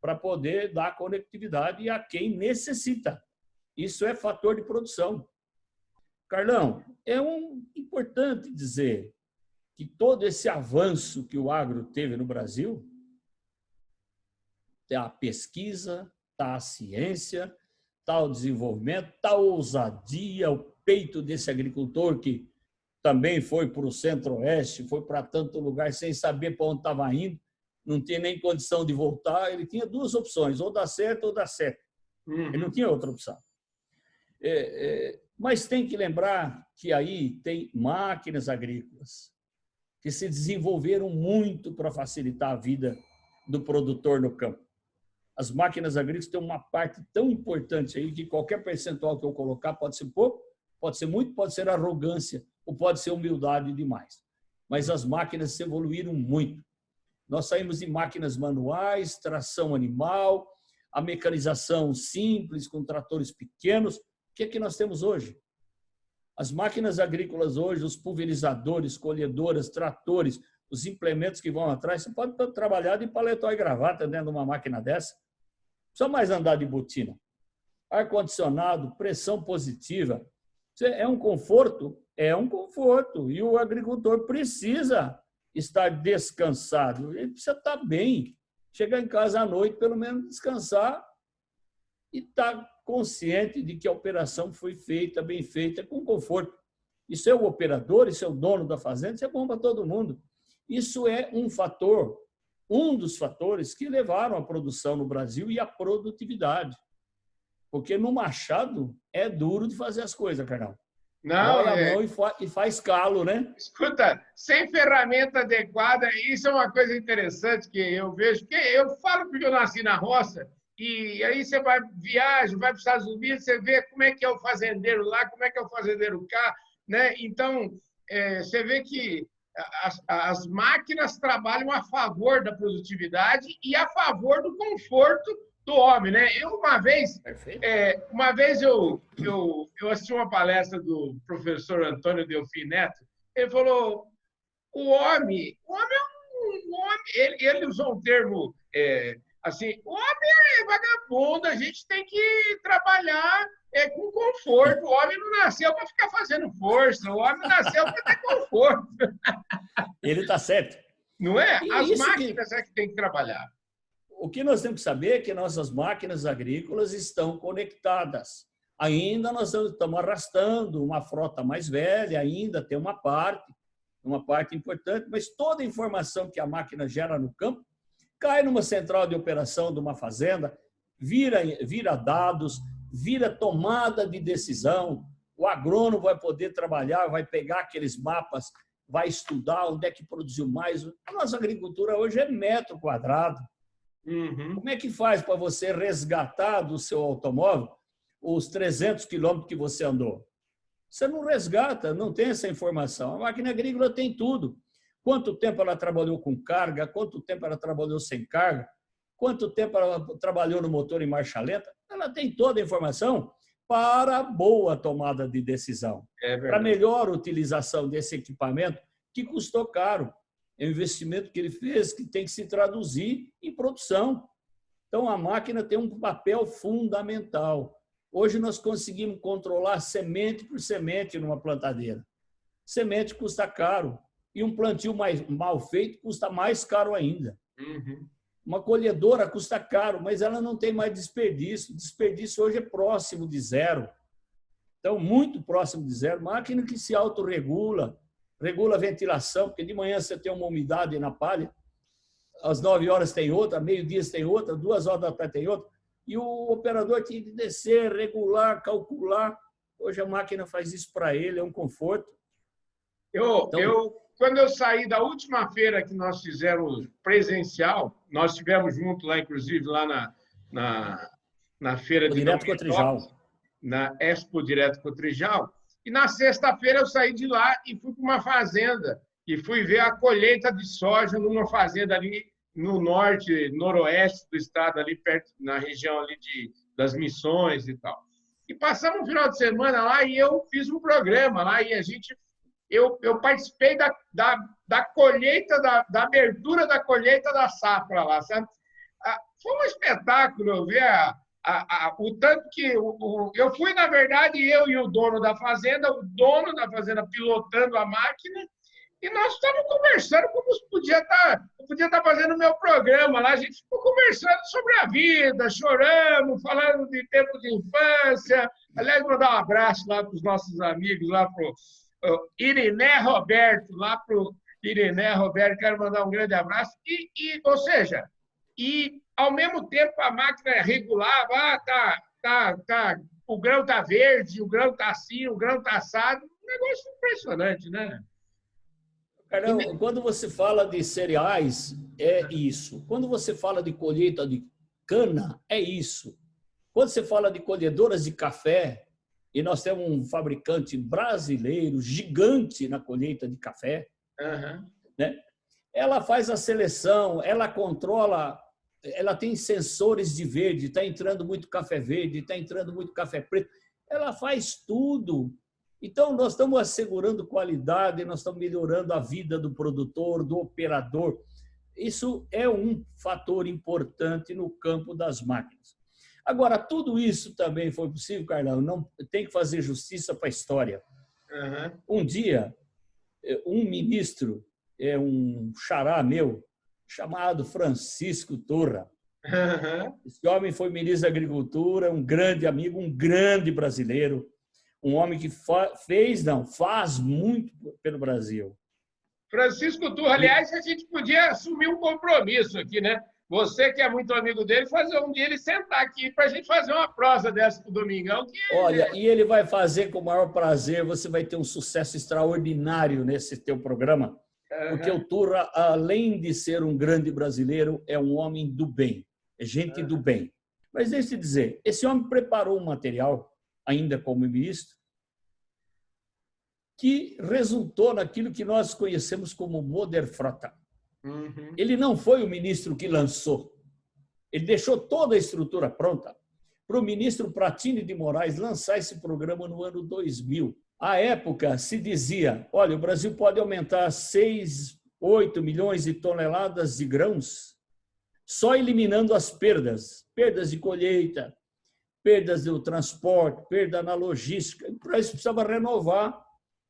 para poder dar conectividade a quem necessita. Isso é fator de produção. Carlão, importante dizer que todo esse avanço que o agro teve no Brasil, tá a pesquisa, tá a ciência, tá o desenvolvimento, tá a ousadia, o peito desse agricultor que também foi para o Centro-Oeste, foi para tanto lugar sem saber para onde estava indo, não tinha nem condição de voltar, ele tinha duas opções, ou dá certo ou dá certo. Ele não tinha outra opção. Mas tem que lembrar que aí tem máquinas agrícolas que se desenvolveram muito para facilitar a vida do produtor no campo. As máquinas agrícolas têm uma parte tão importante aí que qualquer percentual que eu colocar pode ser pouco, pode ser muito, pode ser arrogância ou pode ser humildade demais. Mas as máquinas se evoluíram muito. Nós saímos de máquinas manuais, tração animal, a mecanização simples com tratores pequenos. O que é que nós temos hoje? As máquinas agrícolas hoje, os pulverizadores, colhedoras, tratores, os implementos que vão atrás, você pode trabalhar de paletó e gravata dentro de uma máquina dessa. Não precisa mais andar de botina. Ar-condicionado, pressão positiva. É um conforto? É um conforto. E o agricultor precisa estar descansado. Ele precisa estar bem. Chegar em casa à noite, pelo menos descansar e estar consciente de que a operação foi feita, bem feita, com conforto. Isso é o operador, isso é o dono da fazenda, isso é bom para todo mundo. Isso é um fator, um dos fatores que levaram a produção no Brasil e a produtividade. Porque no machado é duro de fazer as coisas, Carnal. Não, a mão e faz calo, né? Escuta, sem ferramenta adequada, isso é uma coisa interessante que eu vejo, porque eu falo porque eu nasci na roça, e aí você viaja, vai para os Estados Unidos, você vê como é que é o fazendeiro lá, como é que é o fazendeiro cá, né? Então, você vê que as máquinas trabalham a favor da produtividade e a favor do conforto do homem, né? Uma vez eu assisti uma palestra do professor Antônio Delfim Neto. Ele falou: o homem é um homem. Ele usou um termo assim: o homem é vagabundo. A gente tem que trabalhar com conforto. O homem não nasceu para ficar fazendo força. O homem nasceu para ter conforto. Ele está certo. Não é? As máquinas é que tem que trabalhar. O que nós temos que saber é que nossas máquinas agrícolas estão conectadas. Ainda nós estamos arrastando uma frota mais velha, ainda tem uma parte importante, mas toda a informação que a máquina gera no campo cai numa central de operação de uma fazenda, vira dados, vira tomada de decisão. O agrônomo vai poder trabalhar, vai pegar aqueles mapas, vai estudar onde é que produziu mais. A nossa agricultura hoje é metro quadrado. Como é que faz para você resgatar do seu automóvel os 300 quilômetros que você andou? Você não resgata, não tem essa informação. A máquina agrícola tem tudo. Quanto tempo ela trabalhou com carga, quanto tempo ela trabalhou sem carga, quanto tempo ela trabalhou no motor em marcha lenta. Ela tem toda a informação para a boa tomada de decisão, para a melhor utilização desse equipamento que custou caro. É um investimento que ele fez que tem que se traduzir em produção. Então, a máquina tem um papel fundamental. Hoje, nós conseguimos controlar semente por semente numa plantadeira. Semente custa caro e um plantio mal feito custa mais caro ainda. Uhum. Uma colhedora custa caro, mas ela não tem mais desperdício. O desperdício hoje é próximo de zero. Então, muito próximo de zero. Máquina que se autorregula, regula a ventilação, porque de manhã você tem uma umidade na palha, às 9 horas tem outra, meio-dia tem outra, 2 horas da tarde tem outra, e o operador tinha que descer, regular, calcular. Hoje a máquina faz isso para ele, é um conforto. Quando eu saí da última feira que nós fizemos presencial, nós estivemos juntos lá, inclusive, lá na feira de Direto Cotrijal, na Expo Direto Cotrijal, e na sexta-feira eu saí de lá e fui para uma fazenda, e fui ver a colheita de soja numa fazenda ali no norte, noroeste do estado, ali perto, na região ali das Missões e tal. E passamos um final de semana lá e eu fiz um programa lá e eu participei da colheita, da abertura da colheita da safra lá, sabe? Foi um espetáculo ver o tanto que... Eu fui, na verdade, eu e o dono da fazenda pilotando a máquina, e nós estávamos conversando como se podia estar fazendo o meu programa lá. A gente ficou conversando sobre a vida, choramos, falando de tempo de infância. Aliás, mandar um abraço lá para os nossos amigos, lá para o Iriné Roberto, quero mandar um grande abraço. Ou seja, ao mesmo tempo a máquina regulava, o grão está verde, o grão está assim, o grão está assado. Um negócio impressionante, né? Carlão, quando você fala de cereais, é isso. Quando você fala de colheita de cana, é isso. Quando você fala de colhedoras de café, e nós temos um fabricante brasileiro gigante na colheita de café, né? Ela faz a seleção, ela controla, ela tem sensores de verde, está entrando muito café verde, está entrando muito café preto, ela faz tudo. Então, nós estamos assegurando qualidade, nós estamos melhorando a vida do produtor, do operador. Isso é um fator importante no campo das máquinas. Agora, tudo isso também foi possível, Carlão, não tem que fazer justiça para a história. Um dia, um ministro, um xará meu, chamado Francisco Turra, esse homem foi ministro da Agricultura, um grande amigo, um grande brasileiro, um homem que faz muito pelo Brasil. Francisco Turra, aliás, a gente podia assumir um compromisso aqui, né? Você, que é muito amigo dele, fazer um dia ele sentar aqui para a gente fazer uma prosa dessa pro Domingão. Olha, e ele vai fazer com o maior prazer, você vai ter um sucesso extraordinário nesse teu programa, porque o Turra, além de ser um grande brasileiro, é um homem do bem, é gente do bem. Mas deixa eu te dizer, esse homem preparou um material, ainda como ministro, que resultou naquilo que nós conhecemos como Moderfrota. Ele não foi o ministro que lançou. Ele deixou toda a estrutura pronta para o ministro Pratini de Moraes lançar esse programa no ano 2000. À época, se dizia, olha, o Brasil pode aumentar 8 milhões de toneladas de grãos só eliminando as perdas de colheita, perdas do transporte, perda na logística. Para isso precisava renovar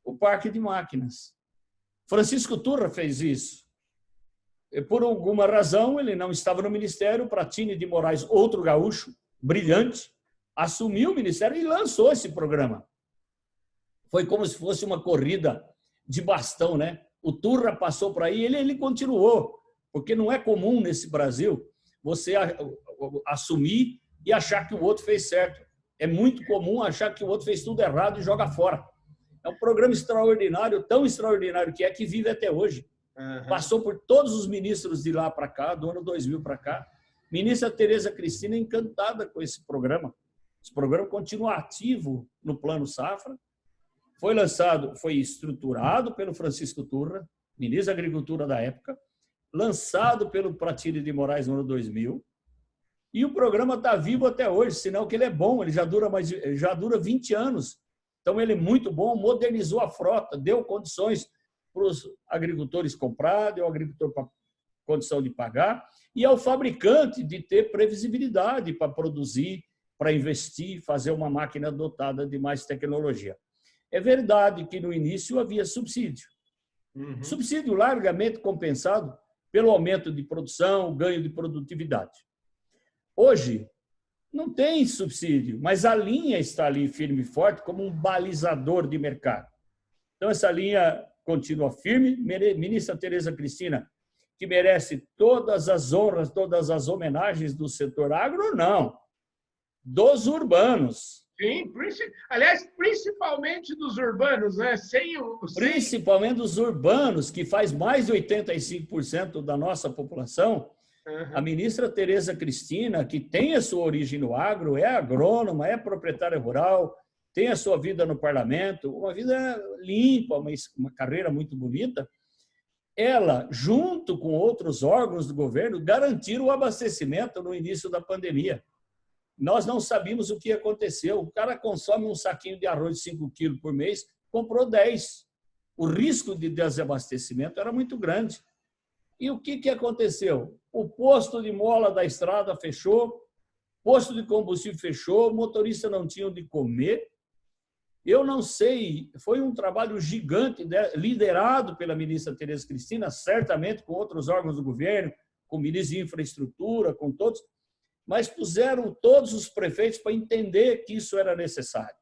o parque de máquinas. Francisco Turra fez isso. E por alguma razão, ele não estava no ministério, Pratini de Moraes, outro gaúcho, brilhante, assumiu o ministério e lançou esse programa. Foi como se fosse uma corrida de bastão, né? O Turra passou por aí, ele continuou, porque não é comum nesse Brasil você assumir e achar que o outro fez certo. É muito comum achar que o outro fez tudo errado e joga fora. É um programa extraordinário, tão extraordinário que vive até hoje. Passou por todos os ministros de lá para cá, do ano 2000 para cá. Ministra Tereza Cristina encantada com esse programa. Esse programa continua ativo no Plano Safra. Foi lançado, foi estruturado pelo Francisco Turra, ministro da Agricultura da época, lançado pelo Pratini de Moraes no ano 2000. E o programa está vivo até hoje, sinal que ele é bom, ele já dura 20 anos. Então, ele é muito bom, modernizou a frota, deu condições para os agricultores comprar, deu ao agricultor para condição de pagar, e ao fabricante de ter previsibilidade para produzir, para investir, fazer uma máquina dotada de mais tecnologia. É verdade que no início havia subsídio. Subsídio largamente compensado pelo aumento de produção, ganho de produtividade. Hoje, não tem subsídio, mas a linha está ali firme e forte como um balizador de mercado. Então, essa linha continua firme. Ministra Tereza Cristina, que merece todas as honras, todas as homenagens do setor agro, não. Dos urbanos. Sim, aliás, principalmente dos urbanos, né? Principalmente dos urbanos, que faz mais de 85% da nossa população. A ministra Tereza Cristina, que tem a sua origem no agro, é agrônoma, é proprietária rural, tem a sua vida no parlamento, uma vida limpa, uma carreira muito bonita. Ela, junto com outros órgãos do governo, garantiram o abastecimento no início da pandemia. Nós não sabíamos o que aconteceu. O cara consome um saquinho de arroz de 5 quilos por mês, comprou 10. O risco de desabastecimento era muito grande. E o que aconteceu? O posto de mola da estrada fechou, posto de combustível fechou, o motorista não tinha onde comer. Eu não sei, foi um trabalho gigante, liderado pela ministra Tereza Cristina, certamente com outros órgãos do governo, com o ministro de Infraestrutura, com todos, mas puseram todos os prefeitos para entender que isso era necessário.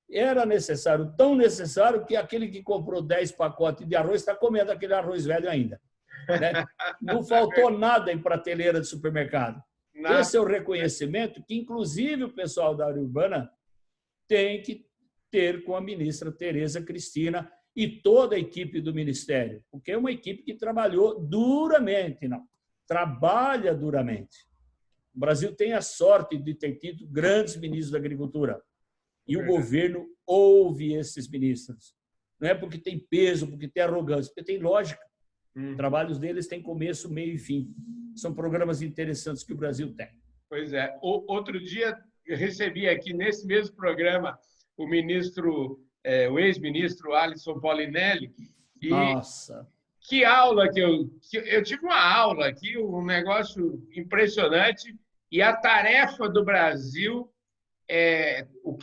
Era necessário, tão necessário, que aquele que comprou 10 pacotes de arroz está comendo aquele arroz velho ainda. Né? Não faltou nada em prateleira de supermercado. Nada. Esse é o reconhecimento que, inclusive, o pessoal da área urbana tem que ter com a ministra Tereza Cristina e toda a equipe do Ministério, porque é uma equipe que trabalhou duramente, trabalha duramente. O Brasil tem a sorte de ter tido grandes ministros da agricultura e o governo ouve esses ministros. Não é porque tem peso, porque tem arrogância, porque tem lógica. Trabalhos deles têm começo, meio e fim. São programas interessantes que o Brasil tem. Pois é. Outro dia eu recebi aqui nesse mesmo programa o o ex-ministro Alisson Polinelli. E nossa! Que aula que eu tive uma aula aqui, um negócio impressionante. E a tarefa do Brasil,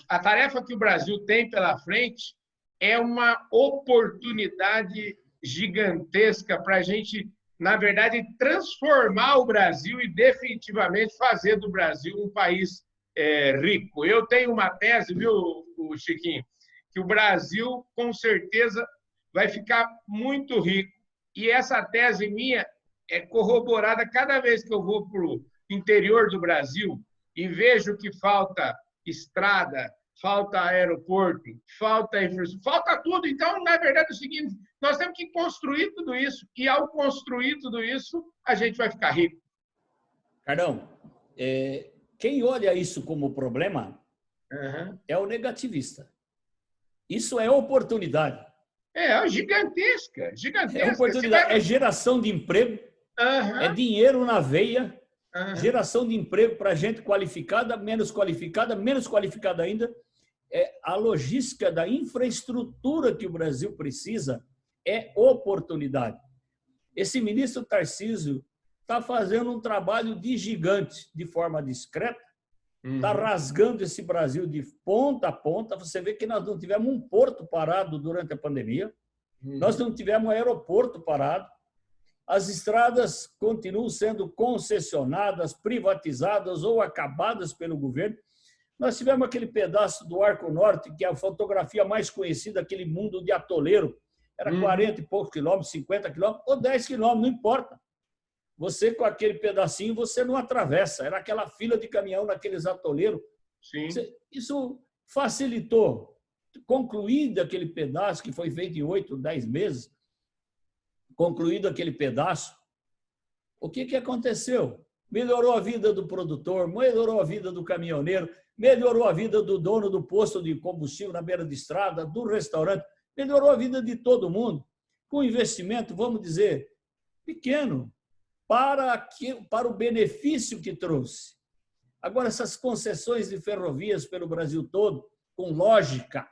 a tarefa que o Brasil tem pela frente é uma oportunidade gigantesca para a gente, na verdade, transformar o Brasil e definitivamente fazer do Brasil um país rico. Eu tenho uma tese, viu, Chiquinho, que o Brasil, com certeza, vai ficar muito rico. E essa tese minha é corroborada cada vez que eu vou para o interior do Brasil e vejo que falta estrada, falta aeroporto, falta infraestrutura, falta tudo. Então, na verdade, é o seguinte, nós temos que construir tudo isso e, ao construir tudo isso, a gente vai ficar rico. Carlão, quem olha isso como problema é o negativista. Isso é oportunidade. Gigantesca, gigantesca. É oportunidade, é geração de emprego, é dinheiro na veia, geração de emprego para gente qualificada, menos qualificada ainda. A logística da infraestrutura que o Brasil precisa é oportunidade. Esse ministro Tarcísio está fazendo um trabalho de gigante, de forma discreta, está rasgando esse Brasil de ponta a ponta. Você vê que nós não tivemos um porto parado durante a pandemia, nós não tivemos um aeroporto parado, as estradas continuam sendo concessionadas, privatizadas ou acabadas pelo governo. Nós tivemos aquele pedaço do Arco Norte, que é a fotografia mais conhecida, aquele mundo de atoleiro, era 40 e poucos quilômetros, 50 quilômetros, ou 10 quilômetros, não importa. Você, com aquele pedacinho, você não atravessa. Era aquela fila de caminhão naqueles atoleiros. Sim. Isso facilitou. Concluído aquele pedaço, que foi feito em 8, 10 meses, concluído aquele pedaço, o que aconteceu? Melhorou a vida do produtor, melhorou a vida do caminhoneiro, melhorou a vida do dono do posto de combustível na beira de estrada, do restaurante, melhorou a vida de todo mundo, com investimento, vamos dizer, pequeno, para o benefício que trouxe. Agora, essas concessões de ferrovias pelo Brasil todo, com lógica,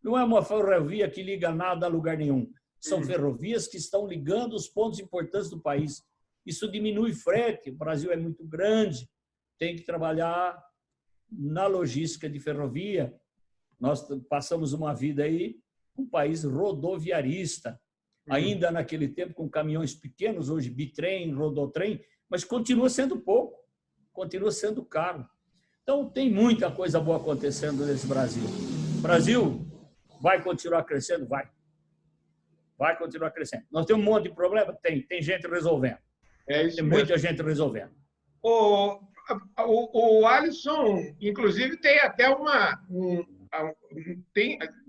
não é uma ferrovia que liga nada a lugar nenhum. São ferrovias que estão ligando os pontos importantes do país. Isso diminui frete, o Brasil é muito grande, tem que trabalhar na logística de ferrovia. Nós passamos uma vida aí, um país rodoviarista, ainda naquele tempo com caminhões pequenos, hoje bitrem, rodotrem, mas continua sendo pouco, continua sendo caro. Então, tem muita coisa boa acontecendo nesse Brasil. O Brasil vai continuar crescendo? Vai. Vai continuar crescendo. Nós temos um monte de problema? Tem gente resolvendo. Tem muita gente resolvendo. O Alisson, inclusive, tem até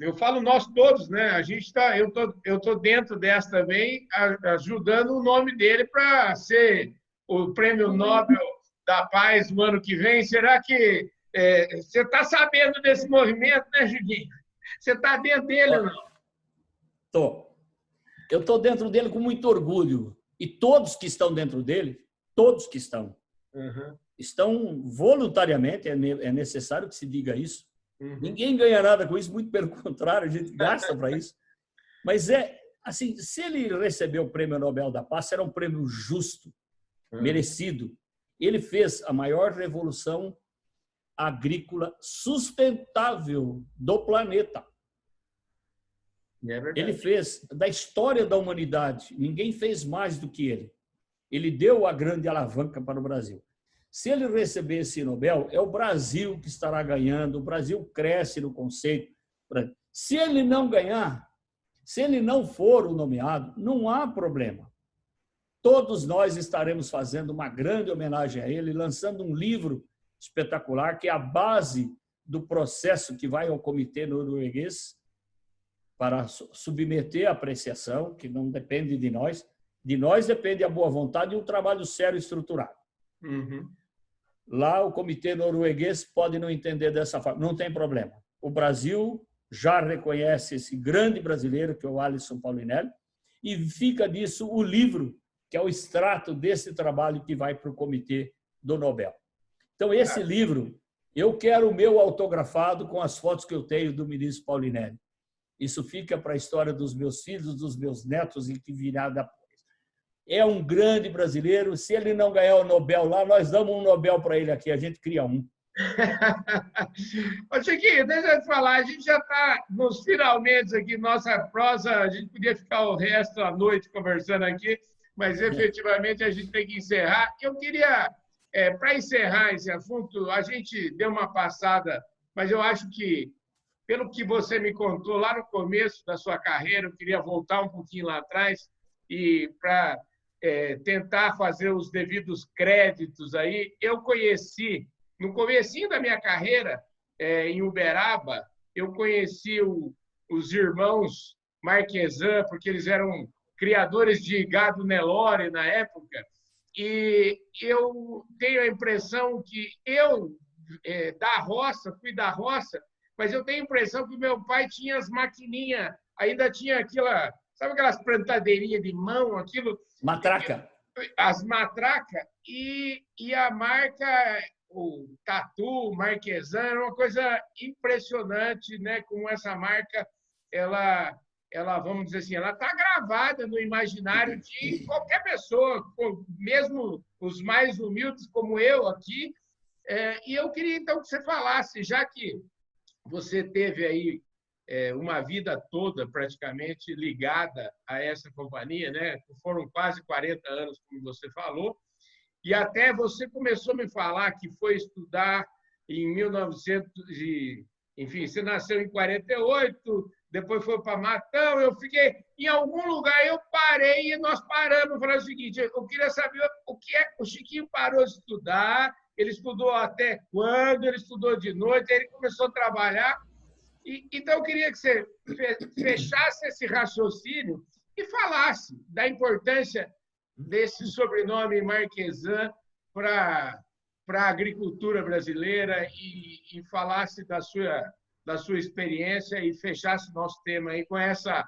eu falo nós todos, né? A gente tá, eu tô dentro dessa também, ajudando o nome dele para ser o Prêmio Nobel da Paz no ano que vem. Será que você está sabendo desse movimento, né, Julinho? Você está dentro dele ou não? Tô. Eu estou dentro dele com muito orgulho. E todos que estão dentro dele, todos que estão, estão voluntariamente, é necessário que se diga isso. Ninguém ganha nada com isso, muito pelo contrário, a gente gasta para isso. Mas assim, se ele recebeu o Prêmio Nobel da Paz, era um prêmio justo, merecido. Ele fez a maior revolução agrícola sustentável do planeta. Ele fez da história da humanidade. Ninguém fez mais do que ele. Ele deu a grande alavanca para o Brasil. Se ele receber esse Nobel, é o Brasil que estará ganhando. O Brasil cresce no conceito. Se ele não ganhar, se ele não for o nomeado, não há problema. Todos nós estaremos fazendo uma grande homenagem a ele, lançando um livro espetacular, que é a base do processo que vai ao Comitê Norueguês para submeter a apreciação, que não depende de nós. De nós depende a boa vontade e um trabalho sério e estruturado. Lá o Comitê Norueguês pode não entender dessa forma, não tem problema. O Brasil já reconhece esse grande brasileiro, que é o Alisson Paulinelli, e fica disso o livro, que é o extrato desse trabalho que vai para o Comitê do Nobel. Então, esse livro, eu quero o meu autografado com as fotos que eu tenho do ministro Paulinelli. Isso fica para a história dos meus filhos, dos meus netos e que virá depois. É um grande brasileiro. Se ele não ganhar o Nobel lá, nós damos um Nobel para ele aqui. A gente cria um. Ô, Chiquinho, deixa eu te falar. A gente já está nos finalmente aqui, nossa prosa. A gente podia ficar o resto da noite conversando aqui, mas efetivamente a gente tem que encerrar. Eu queria, para encerrar esse assunto, a gente deu uma passada, mas eu acho que, pelo que você me contou lá no começo da sua carreira, eu queria voltar um pouquinho lá atrás e para tentar fazer os devidos créditos aí. Eu conheci, no comecinho da minha carreira, em Uberaba, eu conheci os irmãos Marquesan, porque eles eram criadores de gado Nelore na época, e eu tenho a impressão que eu, da roça, fui da roça, mas eu tenho a impressão que o meu pai tinha as maquininhas, ainda tinha aquela, sabe aquelas plantadeirinhas de mão, aquilo? Matraca. As matracas, e a marca, o Tatu, Marquesan, era uma coisa impressionante, né? Como essa marca, ela, vamos dizer assim, ela está gravada no imaginário de qualquer pessoa, mesmo os mais humildes como eu aqui. E eu queria, então, que você falasse, já que você teve aí uma vida toda praticamente ligada a essa companhia, né? Foram quase 40 anos, como você falou, e até você começou a me falar que foi estudar em 1900, enfim, você nasceu em 48, depois foi para Matão, eu fiquei em algum lugar, eu parei e nós paramos, falando o seguinte, eu queria saber o que o Chiquinho parou de estudar, ele estudou até quando, ele estudou de noite, aí ele começou a trabalhar. Então, eu queria que você fechasse esse raciocínio e falasse da importância desse sobrenome Marquesan para a agricultura brasileira e falasse da sua experiência e fechasse nosso tema aí com essa,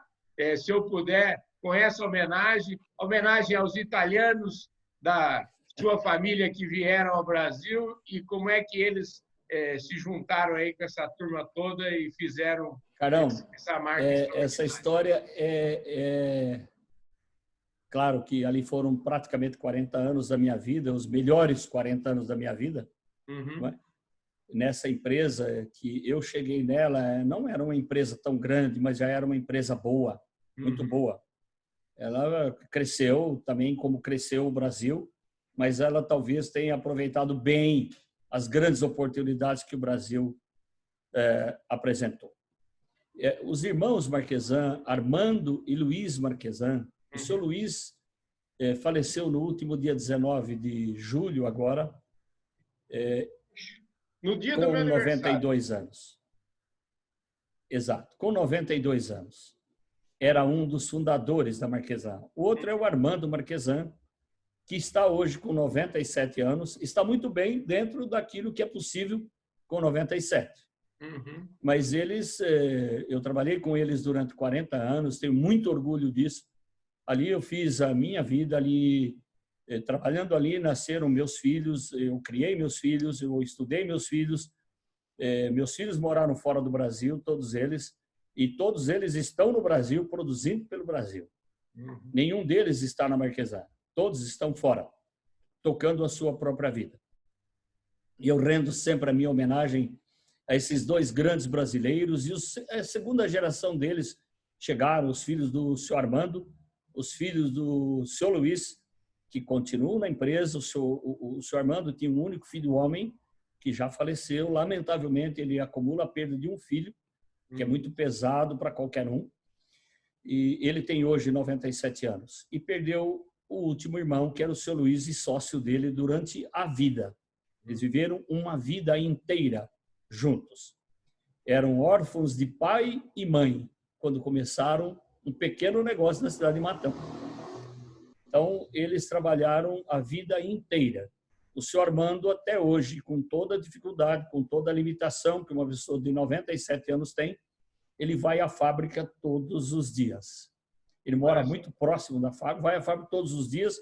se eu puder, com essa homenagem aos italianos da sua família que vieram ao Brasil e como é que eles se juntaram aí com essa turma toda e fizeram Carão, essa marca. Essa história Claro que ali foram praticamente 40 anos da minha vida, os melhores 40 anos da minha vida. Uhum. Nessa empresa que eu cheguei nela, não era uma empresa tão grande, mas já era uma empresa boa, muito boa. Ela cresceu também como cresceu o Brasil, mas ela talvez tenha aproveitado bem as grandes oportunidades que o Brasil apresentou. Os irmãos Marquesan, Armando e Luiz Marquesan, o seu Luiz faleceu no último dia 19 de julho agora, no dia com do meu 92 anos. Exato, com 92 anos. Era um dos fundadores da Marquesan. O outro é o Armando Marquesan, que está hoje com 97 anos, está muito bem dentro daquilo que é possível com 97. Mas eles, eu trabalhei com eles durante 40 anos, tenho muito orgulho disso. Ali eu fiz a minha vida, ali trabalhando ali nasceram meus filhos, eu criei meus filhos, eu estudei meus filhos moraram fora do Brasil, todos eles, e todos eles estão no Brasil, produzindo pelo Brasil. Nenhum deles está na Marquesan, todos estão fora, tocando a sua própria vida. E eu rendo sempre a minha homenagem a esses dois grandes brasileiros, e a segunda geração deles chegaram, os filhos do senhor Armando, os filhos do senhor Luiz, que continuam na empresa. O senhor Armando tinha um único filho homem, que já faleceu. Lamentavelmente, ele acumula a perda de um filho, que é muito pesado para qualquer um. E ele tem hoje 97 anos. E perdeu o último irmão, que era o senhor Luiz, e sócio dele durante a vida. Eles viveram uma vida inteira juntos. Eram órfãos de pai e mãe, quando começaram um pequeno negócio na cidade de Matão. Então, eles trabalharam a vida inteira. O senhor Armando, até hoje, com toda a dificuldade, com toda a limitação que uma pessoa de 97 anos tem, ele vai à fábrica todos os dias. Ele mora muito próximo da fábrica, vai à fábrica todos os dias,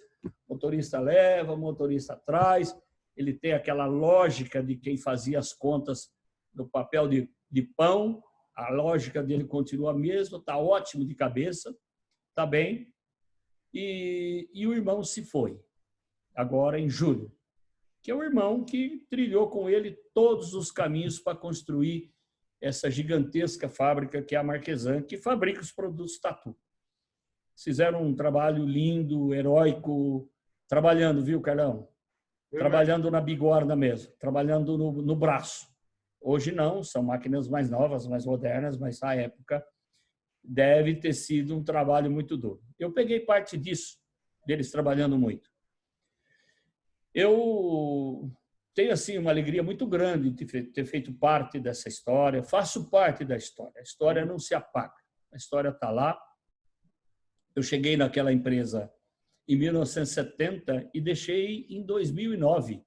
motorista leva, motorista traz. Ele tem aquela lógica de quem fazia as contas no papel de pão. A lógica dele continua a mesma, está ótimo de cabeça, está bem. E o irmão se foi, agora em julho, que é o irmão que trilhou com ele todos os caminhos para construir essa gigantesca fábrica que é a Marquesan, que fabrica os produtos Tatu. Fizeram um trabalho lindo, heróico, trabalhando, viu, Carlão? Trabalhando na bigorna mesmo, trabalhando no braço. Hoje não, são máquinas mais novas, mais modernas, mas na época deve ter sido um trabalho muito duro. Eu peguei parte disso, deles trabalhando muito. Eu tenho assim uma alegria muito grande de ter feito parte dessa história, faço parte da história. A história não se apaga, a história está lá. Eu cheguei naquela empresa em 1970 e deixei em 2009.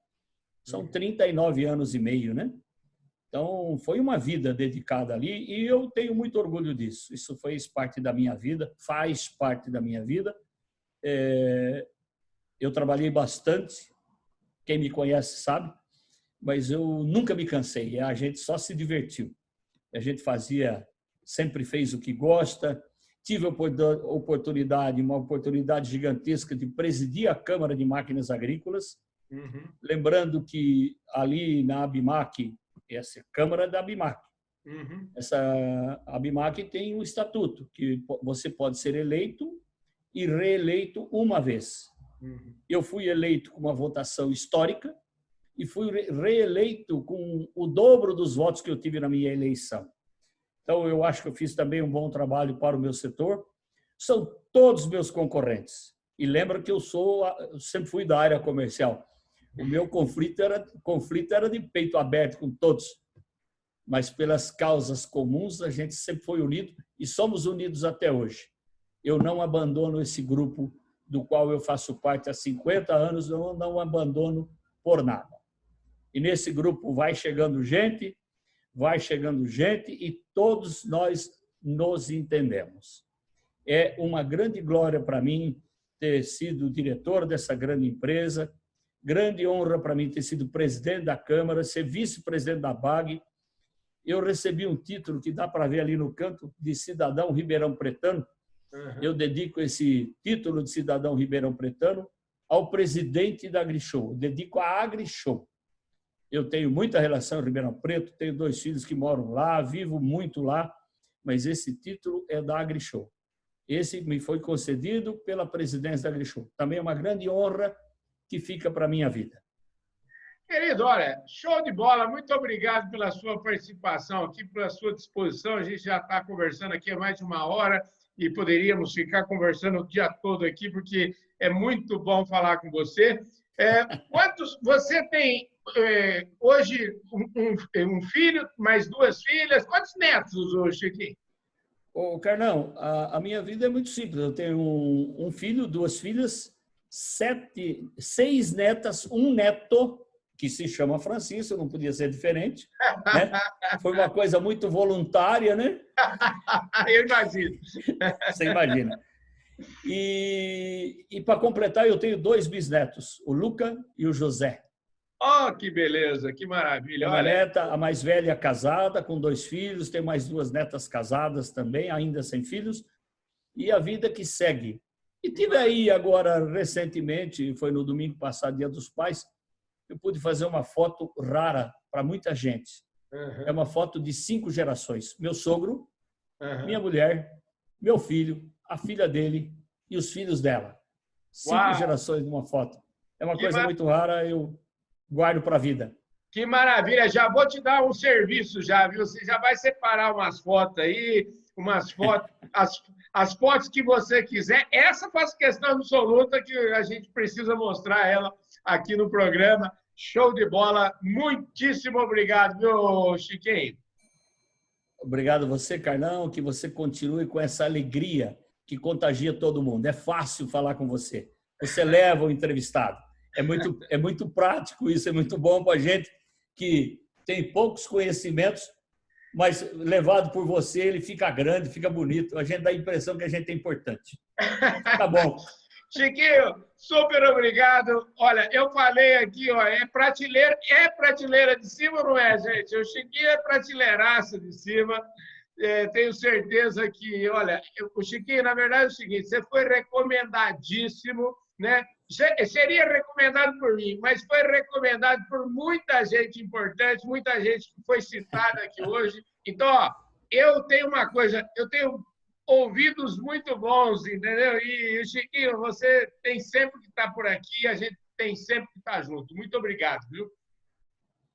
São 39 anos e meio, né? Então, foi uma vida dedicada ali e eu tenho muito orgulho disso. Isso fez parte da minha vida, faz parte da minha vida. Eu trabalhei bastante, quem me conhece sabe, mas eu nunca me cansei. A gente só se divertiu. A gente sempre fez o que gosta. Tive a oportunidade, uma oportunidade gigantesca de presidir a Câmara de Máquinas Agrícolas. Lembrando que ali na ABIMAQ, essa é a Câmara da ABIMAQ. Essa ABIMAQ tem um estatuto que você pode ser eleito e reeleito uma vez. Eu fui eleito com uma votação histórica e fui reeleito com o dobro dos votos que eu tive na minha eleição. Então, eu acho que eu fiz também um bom trabalho para o meu setor. São todos meus concorrentes. E lembra que eu sempre fui da área comercial. O meu conflito era de peito aberto com todos. Mas pelas causas comuns, a gente sempre foi unido e somos unidos até hoje. Eu não abandono esse grupo do qual eu faço parte há 50 anos, eu não abandono por nada. E nesse grupo vai chegando gente e todos nós nos entendemos. É uma grande glória para mim ter sido diretor dessa grande empresa, grande honra para mim ter sido presidente da Câmara, ser vice-presidente da BAG. Eu recebi um título que dá para ver ali no canto, de cidadão ribeirão-pretano. Eu dedico esse título de cidadão ribeirão-pretano ao presidente da AgriShow. Eu dedico à AgriShow. Eu tenho muita relação em Ribeirão Preto, tenho 2 filhos que moram lá, vivo muito lá, mas esse título é da AgriShow. Esse me foi concedido pela presidência da AgriShow. Também é uma grande honra que fica para a minha vida. Querido, olha, show de bola. Muito obrigado pela sua participação aqui, pela sua disposição. A gente já está conversando aqui há mais de 1 hora e poderíamos ficar conversando o dia todo aqui, porque é muito bom falar com você. Quantos você tem hoje? Um filho, mais 2 filhas? Quantos netos hoje, Chiquinho? Ô, Carlão, a minha vida é muito simples. Eu tenho um filho, 2 filhas, 6 netas, 1 neto, que se chama Francisco, não podia ser diferente, né? Foi uma coisa muito voluntária, né? Eu imagino. Você imagina. E para completar, eu tenho 2 bisnetos, o Luca e o José. Oh, que beleza, que maravilha. Uma neta, a mais velha, casada, com 2 filhos, tem mais 2 netas casadas também, ainda sem filhos, e a vida que segue. E tive aí agora, recentemente, foi no domingo passado, Dia dos Pais, eu pude fazer uma foto rara para muita gente. É uma foto de 5 gerações. Meu sogro, minha mulher, meu filho, a filha dele e os filhos dela. 5 gerações numa foto. É uma coisa muito rara, eu guardo para a vida. Que maravilha! Já vou te dar um serviço já, viu? Você já vai separar umas fotos aí, umas fotos, as fotos que você quiser. Essa faz questão absoluta que a gente precisa mostrar ela aqui no programa. Show de bola! Muitíssimo obrigado, viu, Chiquinho? Obrigado a você, Carlão, que você continue com essa alegria que contagia todo mundo. É fácil falar com você. Você leva o entrevistado. É muito prático isso, é muito bom para a gente que tem poucos conhecimentos, mas levado por você, ele fica grande, fica bonito. A gente dá a impressão que a gente é importante. Tá bom. Chiquinho, super obrigado. Olha, eu falei aqui, ó, é prateleira de cima ou não é, gente? O Chiquinho é prateleiraça de cima. Tenho certeza que, olha, o Chiquinho, na verdade, é o seguinte, você foi recomendadíssimo, né? Seria recomendado por mim, mas foi recomendado por muita gente importante, muita gente que foi citada aqui hoje. Então, ó, eu tenho uma coisa, eu tenho ouvidos muito bons, entendeu? E, Chiquinho, você tem sempre que estar por aqui, a gente tem sempre que estar junto. Muito obrigado, viu?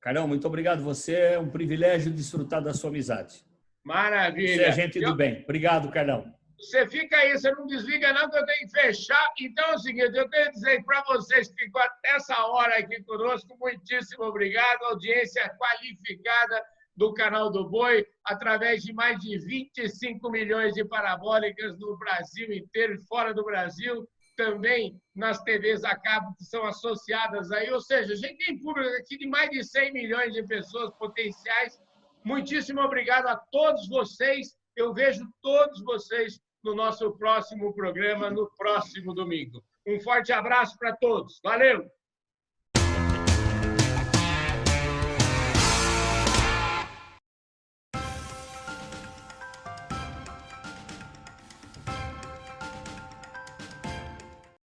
Carlão, muito obrigado. Você é um privilégio desfrutar da sua amizade. Maravilha. Você é gente do bem. Obrigado, Carlão. Você fica aí, você não desliga não, que eu tenho que fechar. Então é o seguinte, eu tenho que dizer para vocês que ficou até essa hora aqui conosco, muitíssimo obrigado, audiência qualificada do canal do Boi, através de mais de 25 milhões de parabólicas no Brasil inteiro e fora do Brasil, também nas TVs a cabo que são associadas aí, ou seja, a gente tem público aqui de mais de 100 milhões de pessoas potenciais. Muitíssimo obrigado a todos vocês. Eu vejo todos vocês no nosso próximo programa, no próximo domingo. Um forte abraço para todos. Valeu!